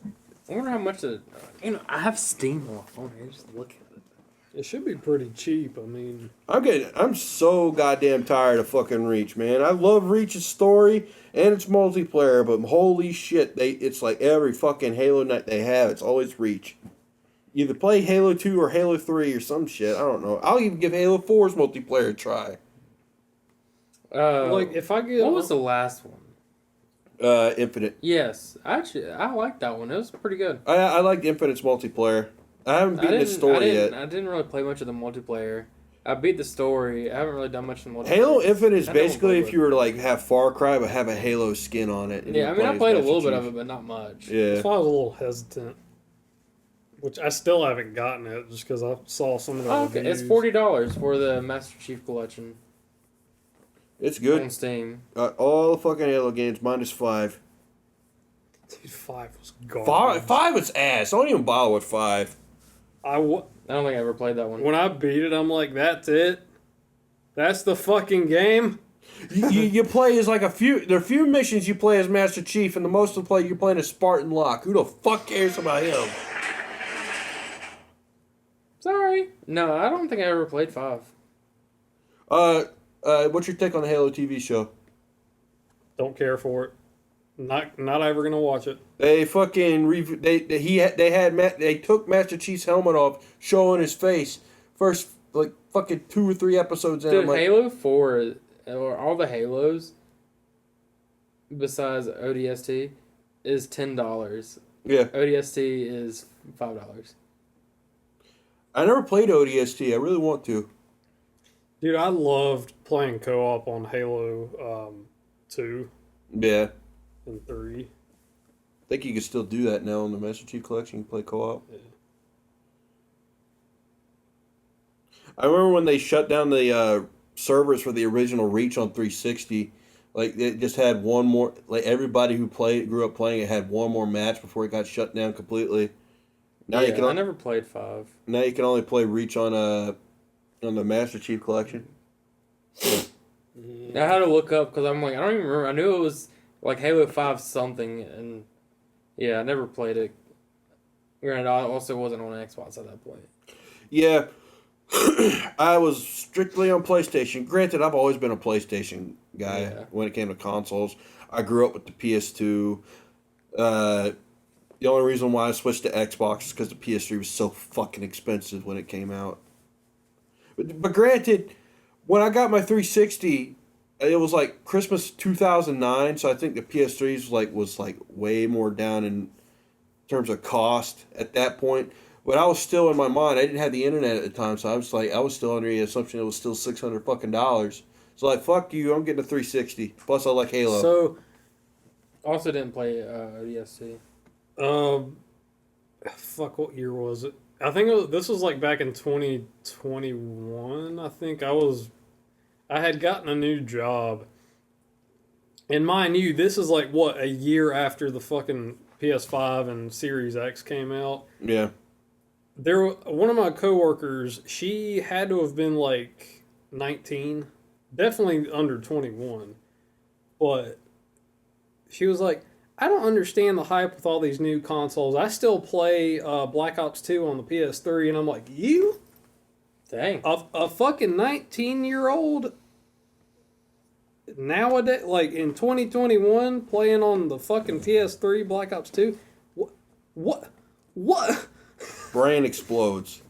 I wonder how much I have Steam on my phone here, just look at it. It should be pretty cheap. I mean, I'm so goddamn tired of fucking Reach, man. I love Reach's story and its multiplayer, but holy shit, it's like every fucking Halo night they have, it's always Reach. Either play Halo 2 or Halo 3 or some shit. I don't know. I'll even give Halo 4's multiplayer a try. like if I get what was the last one? Infinite. Yes, actually, I liked that one. It was pretty good. I liked Infinite's multiplayer. I haven't beaten the story yet. I didn't really play much of the multiplayer. I beat the story. I haven't really done much in the multiplayer. Halo Infinite is basically if you were to like have Far Cry but have a Halo skin on it. Yeah, I mean, I played a little bit of it, but not much. Yeah. That's why I was a little hesitant. Which I still haven't gotten it, just because I saw some of the reviews. It's $40 for the Master Chief Collection. It's good. On Steam. All the fucking Halo games minus 5. Dude, 5 was garbage. 5 is ass. Don't even bother with 5. I don't think I ever played that one. When I beat it, I'm like, that's it? That's the fucking game? you play as like there are few missions you play as Master Chief, and the most of the play you're playing as Spartan Locke. Who the fuck cares about him? Sorry. No, I don't think I ever played 5. What's your take on the Halo TV show? Don't care for it. Not ever gonna watch it. They fucking they took Master Chief's helmet off, showing his face. First, like fucking 2 or 3 episodes in. Dude, Halo 4 or all the Halos besides ODST is $10. Yeah. ODST is $5. I never played ODST. I really want to. Dude, I loved playing co-op on Halo 2 Yeah. and 3. I think you can still do that now in the Master Chief Collection. You can play co-op. Yeah. I remember when they shut down the servers for the original Reach on 360. Like, they just had one more... Like, everybody who grew up playing it had one more match before it got shut down completely. Now I never played 5. Now you can only play Reach on the Master Chief Collection. I had to look up because I'm like, I don't even remember. I knew it was like Halo 5 something, and yeah, I never played it. Granted, I also wasn't on Xbox at that point. Yeah. I was strictly on PlayStation. Granted, I've always been a PlayStation guy when it came to consoles. I grew up with the PS2. The only reason why I switched to Xbox is because the PS3 was so fucking expensive when it came out. But granted, when I got my 360, it was like Christmas 2009, so I think the PS3 was way more down in terms of cost at that point. But I was still in my mind. I didn't have the internet at the time, so I was still under the assumption it was still $600 fucking dollars. So like, fuck you, I'm getting a 360. Plus, I like Halo. So, also didn't play ODST. Fuck, what year was it? I think this was like back in 2021. I think I had gotten a new job, and mind you, this is like what, a year after the fucking PS5 and Series X came out. Yeah. One of my coworkers, she had to have been like 19, definitely under 21, but she was like, I don't understand the hype with all these new consoles. I still play Black Ops 2 on the PS3, and I'm like, you? Dang. A fucking 19-year-old nowadays, like in 2021, playing on the fucking PS3 Black Ops 2? What? Brain explodes.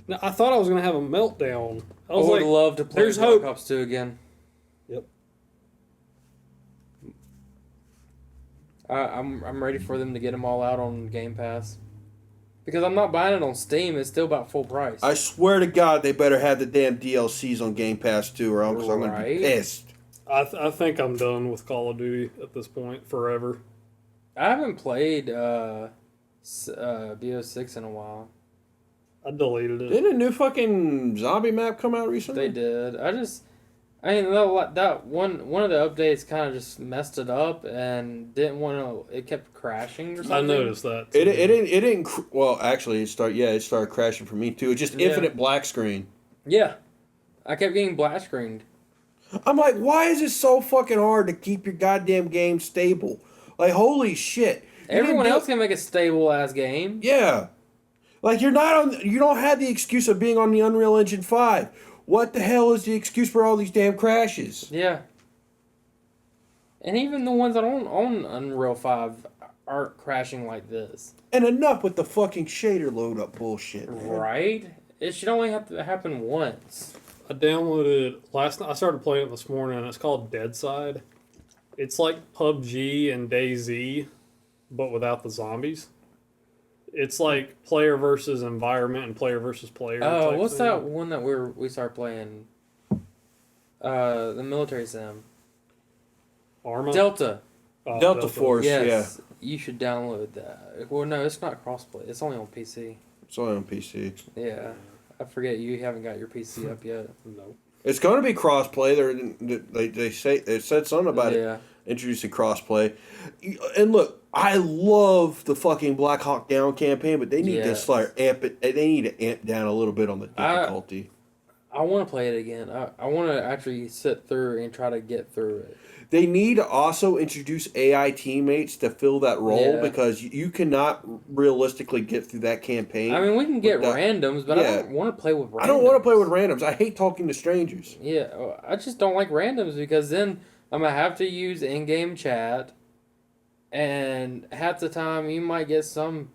Now, I thought I was going to have a meltdown. I would love to play there's Black hope. Ops 2 again. Yep. I'm ready for them to get them all out on Game Pass. Because I'm not buying it on Steam. It's still about full price. I swear to God, they better have the damn DLCs on Game Pass too, or else I'm going to be pissed. I think I'm done with Call of Duty at this point forever. I haven't played BO6 in a while. I deleted it. Didn't a new fucking zombie map come out recently? They did. I mean, that one of the updates kind of just messed it up and didn't want to. It kept crashing or something. I noticed that. It didn't. Well, actually, it started crashing for me too. It's just infinite black screen. Yeah, I kept getting black screened. I'm like, why is it so fucking hard to keep your goddamn game stable? Like, holy shit! Everyone else can make a stable ass game. Yeah, like you're not on. You don't have the excuse of being on the Unreal Engine 5. What the hell is the excuse for all these damn crashes? Yeah. And even the ones that on Unreal 5 aren't crashing like this. And enough with the fucking shader load up bullshit. Man. Right? It should only have to happen once. I downloaded last night. I started playing it this morning, and it's called Deadside. It's like PUBG and DayZ, but without the zombies. It's like player versus environment and player versus player. Oh, what's thing. that one that we started playing? The military sim. Arma? Delta. Delta Force, Yes, yeah. You should download that. Well, no, it's not crossplay. It's only on PC. It's only on PC. Yeah. I forget you haven't got your PC up yet. No. It's going to be crossplay. They said something about Yeah. it, introducing crossplay. And look, I love the fucking Black Hawk Down campaign, but they need to start amp it. They need to amp down a little bit on the difficulty. I want to play it again. I want to actually sit through and try to get through it. They need to also introduce AI teammates to fill that role because you cannot realistically get through that campaign. I mean, we can get randoms, but I don't want to play with randoms. I don't want to play with randoms. I hate talking to strangers. Yeah, I just don't like randoms because then I'm going to have to use in-game chat, and half the time you might get some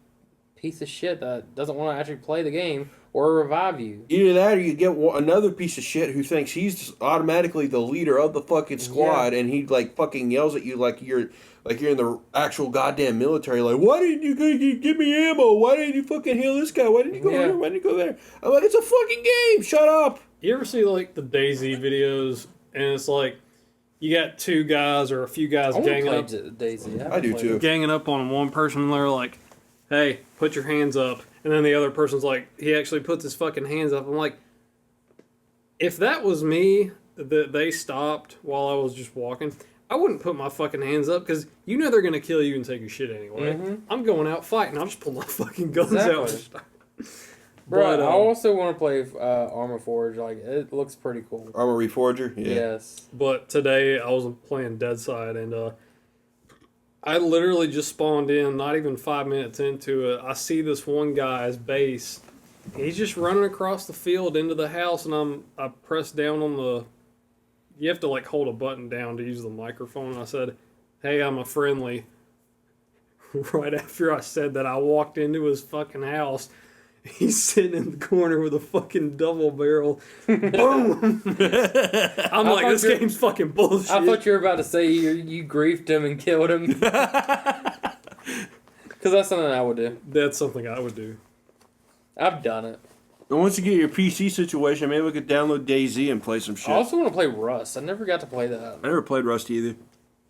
piece of shit that doesn't want to actually play the game or revive you. Either that or you get another piece of shit who thinks he's automatically the leader of the fucking squad and he like fucking yells at you like you're in the actual goddamn military, like, why didn't you give me ammo? Why didn't you fucking heal this guy? Why didn't you go here? Why didn't you go there? I'm like, it's a fucking game. Shut up. You ever see like the DayZ videos and it's like you got two guys or a few guys ganging up. DayZ. I do too. Ganging up on one person and they're like, hey, put your hands up. And then the other person's like, he actually puts his fucking hands up. I'm like, if that was me, that they stopped while I was just walking, I wouldn't put my fucking hands up because you know they're going to kill you and take your shit anyway. Mm-hmm. I'm going out fighting. I'll just pull my fucking guns out. Bro, I also want to play Armor Forge. Like, it looks pretty cool. Armor Reforger? Yeah. Yes. But today I was playing Deadside and I literally just spawned in, not even 5 minutes into it. I see this one guy's base. He's just running across the field into the house, and I pressed down on the... You have to, like, hold a button down to use the microphone. And I said, hey, I'm a friendly. Right after I said that, I walked into his fucking house. He's sitting in the corner with a fucking double barrel. Boom! I'm like, this game's fucking bullshit. I thought you were about to say you griefed him and killed him. Because that's something I would do. That's something I would do. I've done it. And once you get your PC situation, maybe we could download DayZ and play some shit. I also want to play Rust. I never got to play that. I never played Rust either.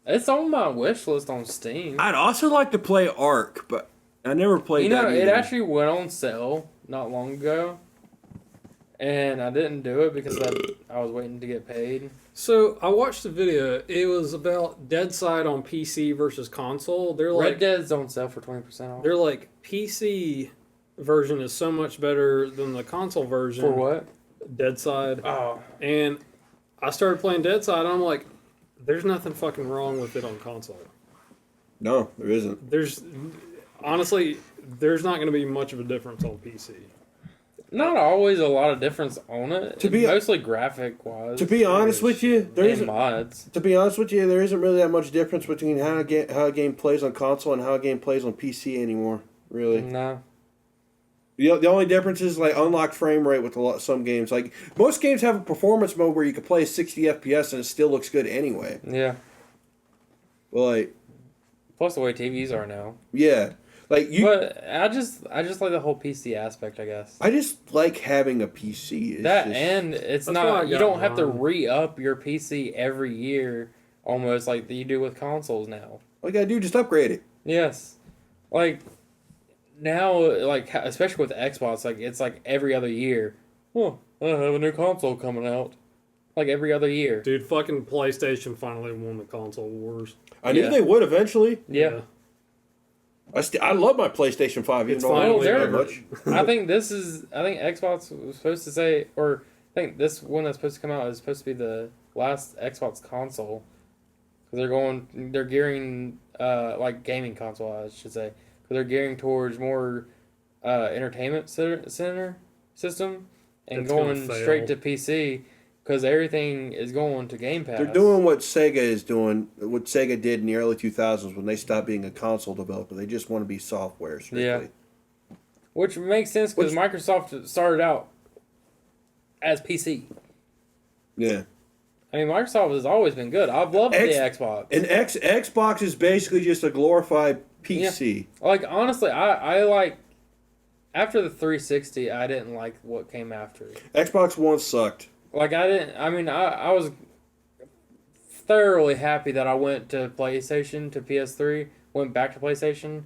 It's on my wish list on Steam. I'd also like to play Ark, but I never played that either. It actually went on sale not long ago, and I didn't do it because I was waiting to get paid. So I watched the video. It was about Deadside on PC versus console. They're like Red Dead's on sale for 20% off. They're like PC version is so much better than the console version. For what? Deadside. Oh. And I started playing Deadside, and I'm like, there's nothing fucking wrong with it on console. No, there isn't. Honestly, there's not going to be much of a difference on PC. Not always a lot of difference on it. Mostly graphic wise. To be honest with you, there isn't mods. To be honest with you, there isn't really that much difference between how a game plays on console and how a game plays on PC anymore. Really, no. The only difference is like unlocked frame rate with some games. Like most games have a performance mode where you can play 60 FPS and it still looks good anyway. Yeah. But like, plus the way TVs are now. Yeah. Like you, But I just like the whole PC aspect, I guess. I just like having a PC. It's That just, and it's That's why I not. You got don't have to mine. re-up your PC every year, almost like you do with consoles now. all you gotta do, just upgrade it. Yes, like now, like especially with Xbox, like it's like every other year. Oh, I have a new console coming out. Like every other year. Dude, fucking PlayStation finally won the console wars. I knew Yeah. they would eventually. Yeah. I love my PlayStation 5, even It's though I don't finally play that over. much. I think Xbox was supposed to say, or I think this one that's supposed to come out is supposed to be the last Xbox console. Because they're gearing, like gaming console, I should say. Because they're gearing towards more entertainment center system and It's gonna going fail. straight to PC. Because everything is going to Game Pass. They're doing what Sega is doing, what Sega did in the early 2000s when they stopped being a console developer. They just want to be software strictly. Yeah. Which makes sense because Microsoft started out as PC. Yeah. I mean, Microsoft has always been good. I've loved the Xbox. And Xbox is basically just a glorified PC. Like, honestly, I like... After the 360, I didn't like what came after. Xbox One sucked. Like, I was thoroughly happy that I went to PlayStation, to PS3, went back to PlayStation.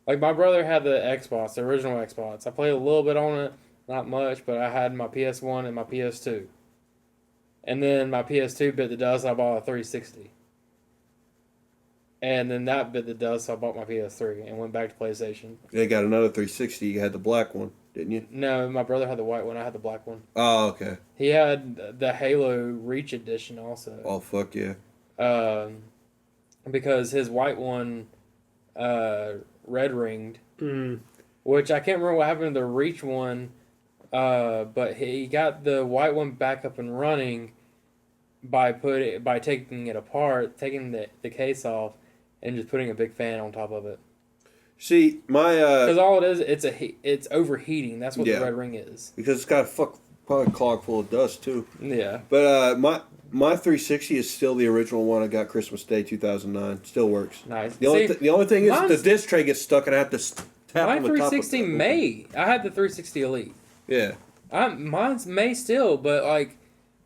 Like, my brother had the Xbox, the original Xbox. I played a little bit on it, not much, but I had my PS1 and my PS2. And then my PS2 bit the dust, I bought a 360. And then that bit the dust, so I bought my PS3 and went back to PlayStation. They got another 360. You had the black one, didn't you? No, my brother had the white one, I had the black one. Oh, okay. He had the Halo Reach Edition also. Oh, fuck yeah. Because his white one red ringed, Mm. which I can't remember what happened to the Reach one, but he got the white one back up and running by taking it apart, taking the case off, and just putting a big fan on top of it. See, my Because all it is, it's overheating. That's what Yeah. the red ring is. because it's got a probably clog full of dust too. Yeah. But my 360 is still the original one I got Christmas Day 2009. Still works. Nice. The only thing is the mine's- disc tray gets stuck and I have to tap My on the top of 360 it. may. I had the 360 Elite. Yeah. Mine's may still, but like,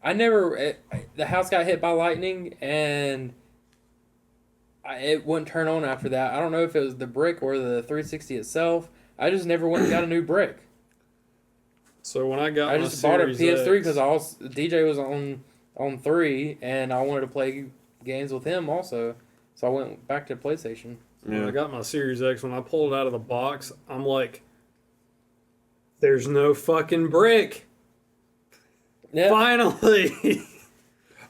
I never. The house got hit by lightning, and it wouldn't turn on after that. I don't know if it was the brick or the 360 itself. I just never went and got a new brick. So when I got I my just bought a Series PS3 X, because DJ was on 3, and I wanted to play games with him also. So I went back to PlayStation. when Yeah. I got my Series X, when I pulled it out of the box, I'm like, "There's no fucking brick." Yeah. Finally,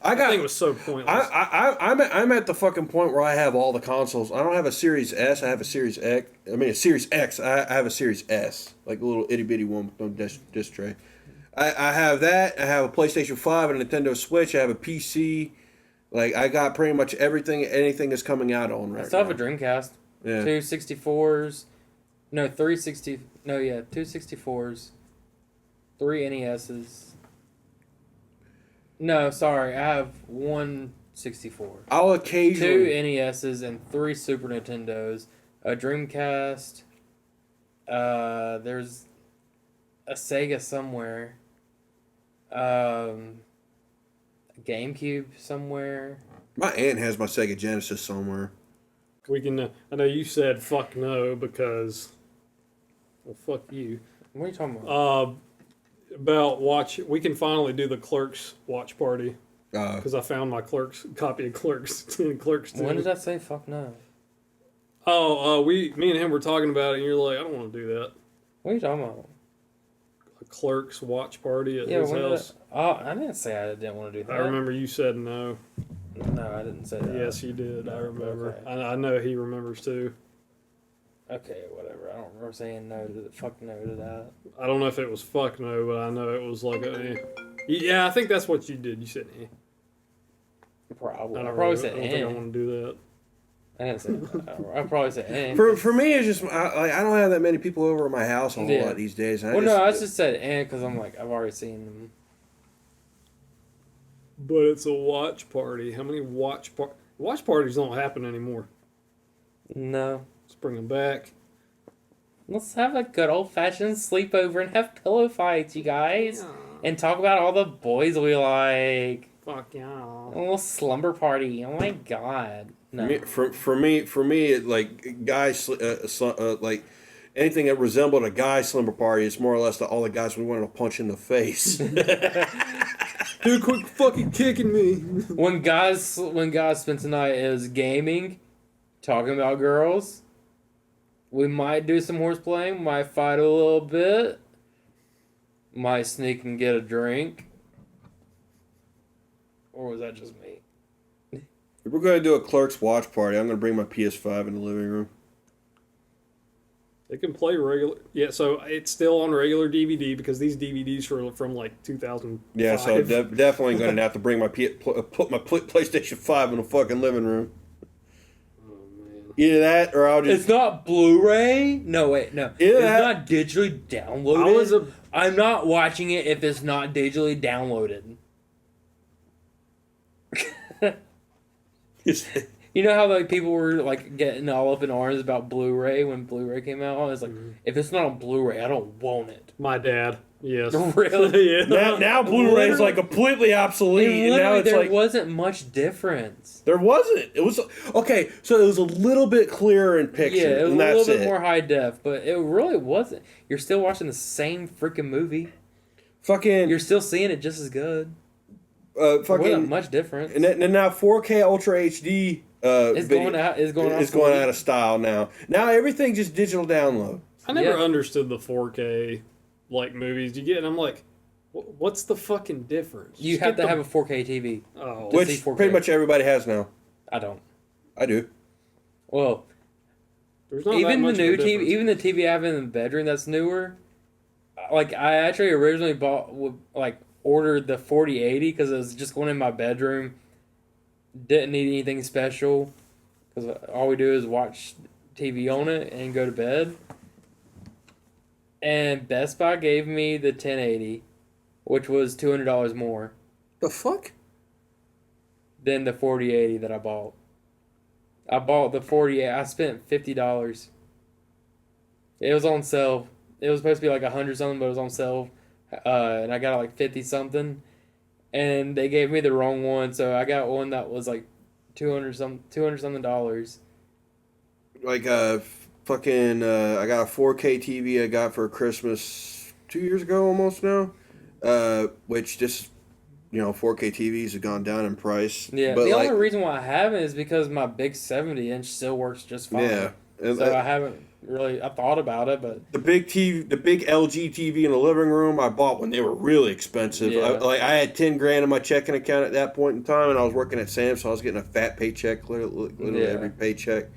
I I got think it was so pointless. I'm at the fucking point where I have all the consoles. I don't have a Series S. I have a Series X. I mean a Series X. I have a Series S, like a little itty bitty one with no disc tray. I have that. I have a PlayStation 5, a Nintendo Switch. I have a PC. Like I got pretty much anything that's coming out on right I still now. have a Dreamcast. Yeah. 264s. No, 360. No, yeah, 264s. 3 NESs. No, sorry, I have one 64. I'll 2 occasionally. NESs and 3 Super Nintendos. A Dreamcast. There's a Sega somewhere. GameCube somewhere. My aunt has my Sega Genesis somewhere. We can. I know you said fuck no because. Well, fuck you. What are you talking about? About watch. We can finally do the Clerks watch party Uh, because I found my Clerks copy of Clerks in Clerks 2. When did I say fuck no? Oh, me and him were talking about it, and you're like, I don't want to do that. What are you talking about? A Clerks watch party at Yeah, his when did house. I didn't say I didn't want to do that. I remember you said no. No, I didn't say that. Yes, you did. I remember. Okay. I know he remembers too. Okay, whatever. I don't remember saying no to fuck no to that. I don't know if it was fuck no, but I know it was like yeah, I think that's what you did. You said Probably. I I don't probably really- said I don't think I eh. want to do that. I didn't say that. I probably said eh. for me, it's just I don't have that many people over at my house a whole Yeah. lot these days. And Well, no, I just said eh because I'm like, I've already seen them. But it's a watch party. How many watch parties don't happen anymore? No. Let's bring them back. Let's have a good old-fashioned sleepover and have pillow fights, you guys. Yeah. And talk about all the boys we like. Fuck yeah. A little slumber party. Oh my god. No. For me, it, like guys, like anything that resembled a guy slumber party is more or less all the guys we wanted to punch in the face. Dude, quit fucking kicking me. When guys spend tonight is gaming, talking about girls. We might do some horseplaying, might fight a little bit, might sneak and get a drink. Or was that just me? If we're going to do a Clerks watch party, I'm going to bring my PS5 in the living room. They can play regular. Yeah, so it's still on regular DVD because these DVDs are from like 2005. Yeah, so definitely going to have to bring my put my PlayStation 5 in the fucking living room. Oh man. Either that or I'll just. It's not Blu-ray. No, wait, no. Either it's that, not digitally downloaded. I was I'm not watching it if it's not digitally downloaded. You know how like people were like getting all up in arms about Blu-ray when Blu-ray came out? It's like, if it's not on Bluray, I don't want it. My dad. Yes. Really? Yeah. now Blu-ray is like completely obsolete. And now it's there like wasn't much difference. there wasn't. It was okay. So it was a little bit clearer in picture. Yeah, it was and a that's little bit it. more high def, but it really wasn't. You're still watching the same freaking movie. Fucking. You're still seeing it just as good. Fucking. It wasn't much difference. And now 4K Ultra HD. It's going out of style now. Now everything just digital download. I never understood the 4K like movies you get, and I'm like, what's the fucking difference? You have to have a 4K TV. Oh, to Which see 4K. pretty much everybody has now. I don't. I do. Well, there's not even that the much new of a TV, difference. even the TV I have in the bedroom that's newer. Like I actually originally ordered the 4080 because it was just going in my bedroom. Didn't need anything special because all we do is watch TV on it and go to bed. And Best Buy gave me the 1080, which was $200 more The fuck? than the 4080 that I bought. I bought the 40. I spent $50. It was on sale. It was supposed to be like 100 something, but it was on sale, and I got it like 50 something. And they gave me the wrong one, so I got one that was like $200 something dollars. Like fucking I got a 4K TV I got for Christmas 2 years ago almost now. Which just 4K TVs have gone down in price. Yeah, but the only reason why I haven't is because my big 70-inch still works just fine. Yeah. So I haven't really. I thought about it, but the big LG TV in the living room I bought when they were really expensive. Yeah. I had $10,000 in my checking account at that point in time, and I was working at Sam's, so I was getting a fat paycheck literally every paycheck.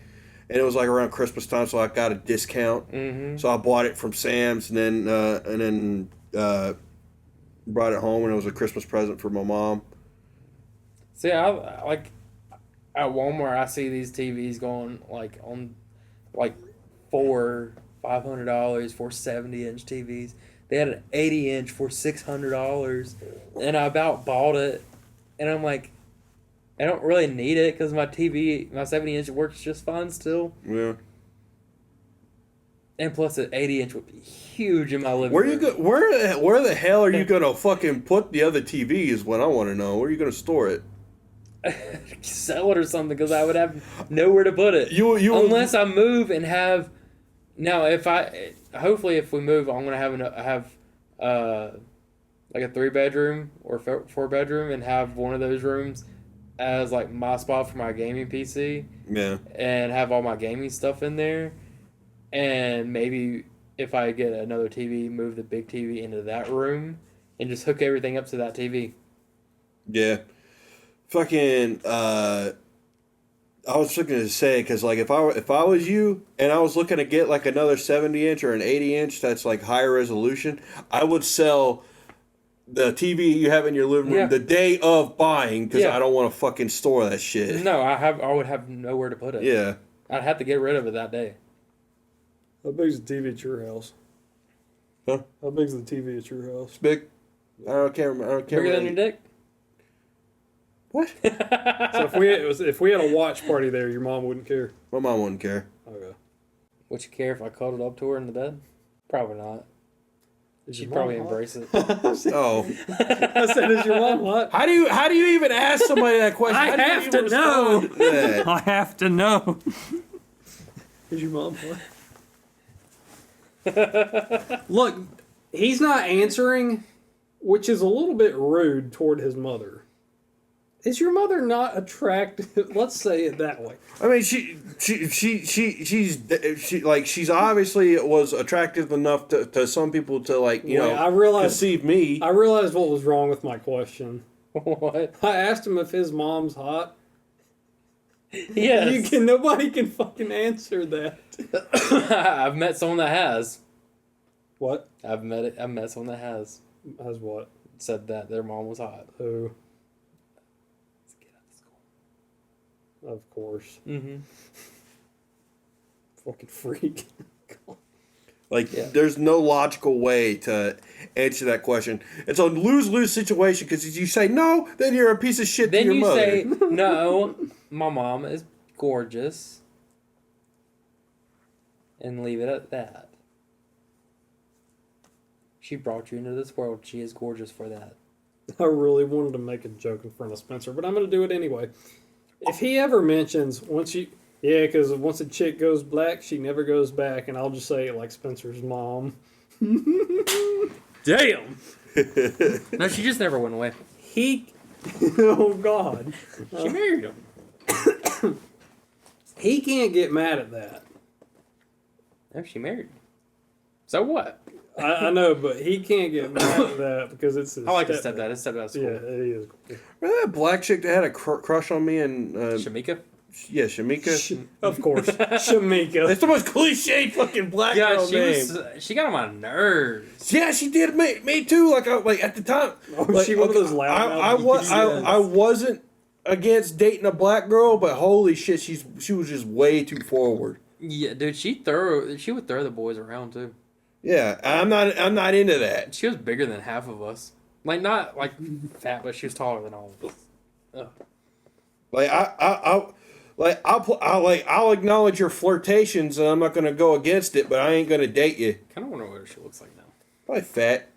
And it was like around Christmas time, so I got a discount. Mm-hmm. So I bought it from Sam's, and then brought it home, and it was a Christmas present for my mom. see, I like at Walmart. I see these TVs going like on like $500 for 70-inch TVs. They had an 80-inch for $600, and I about bought it. And I'm like, I don't really need it because my 70-inch works just fine still. Yeah. And plus, an 80-inch would be huge in my living room. Where the hell are you gonna fucking put the other TV? Is what I want to know. Where are you gonna store it? Sell it or something because I would have nowhere to put it. Unless I move and have. Now, hopefully if we move, I'm gonna have like a 3-bedroom or 4-bedroom and have one of those rooms as like my spot for my gaming PC. Yeah. And have all my gaming stuff in there, and maybe if I get another TV, move the big TV into that room and just hook everything up to that TV. Yeah. Fucking, I was looking to say, because like if I was you and I was looking to get like another 70-inch or an 80-inch that's like higher resolution, I would sell the TV you have in your living room the day of buying because I don't want to fucking store that shit. No, I would have nowhere to put it. Yeah. I'd have to get rid of it that day. How big's the TV at your house? Huh? How big's the TV at your house? It's big. I can't remember. Bigger than your dick? What? So if we had a watch party there, your mom wouldn't care. My mom wouldn't care. Okay. Would you care if I cuddled up to her in the bed? Probably not. She'd your probably mom embrace it. Oh, I said, "Is your mom what?" how do you even ask somebody that question? I How do you have even to know. respond to that? I have to know. Is your mom what? Look, he's not answering, which is a little bit rude toward his mother. Is your mother not attractive? Let's say it that way. I mean, she's obviously was attractive enough to some people to I realized conceive me. I realized what was wrong with my question. What? I asked him if his mom's hot. Yes. Nobody can fucking answer that. I've met someone that has. What? I've met someone that has As what? said that their mom was hot. Who? Let's get out of school. Of course. Mm-hmm. Fucking freak. There's no logical way to answer that question. It's a lose-lose situation because if you say no, then you're a piece of shit Then to your you mother. say, no, my mom is gorgeous. And leave it at that. She brought you into this world. She is gorgeous for that. I really wanted to make a joke in front of Spencer, but I'm going to do it anyway. If he ever mentions because once a chick goes black, she never goes back, and I'll just say it like Spencer's mom. Damn. No, she just never went away. Oh God. She married him. He can't get mad at that. No, she married him. So what? I know, but he can't get mad at that because it's his I like his stepdad. His stepdad's cool. Yeah, it is. Remember that black chick that had a crush on me and Shamika? yeah, Shamika. Of course, Shamika. That's the most cliched fucking black girl name. She got on my nerves. Yeah, she did. Me too. At the time. She one of those loud. I wasn't against dating a black girl, but holy shit, she was just way too forward. Yeah, dude, she would throw the boys around too. Yeah, I'm not into that. She was bigger than half of us. Not fat, but she was taller than all of us. Ugh. I'll acknowledge your flirtations, and I'm not gonna go against it, but I ain't gonna date you. Kind of wonder what she looks like now. Probably fat.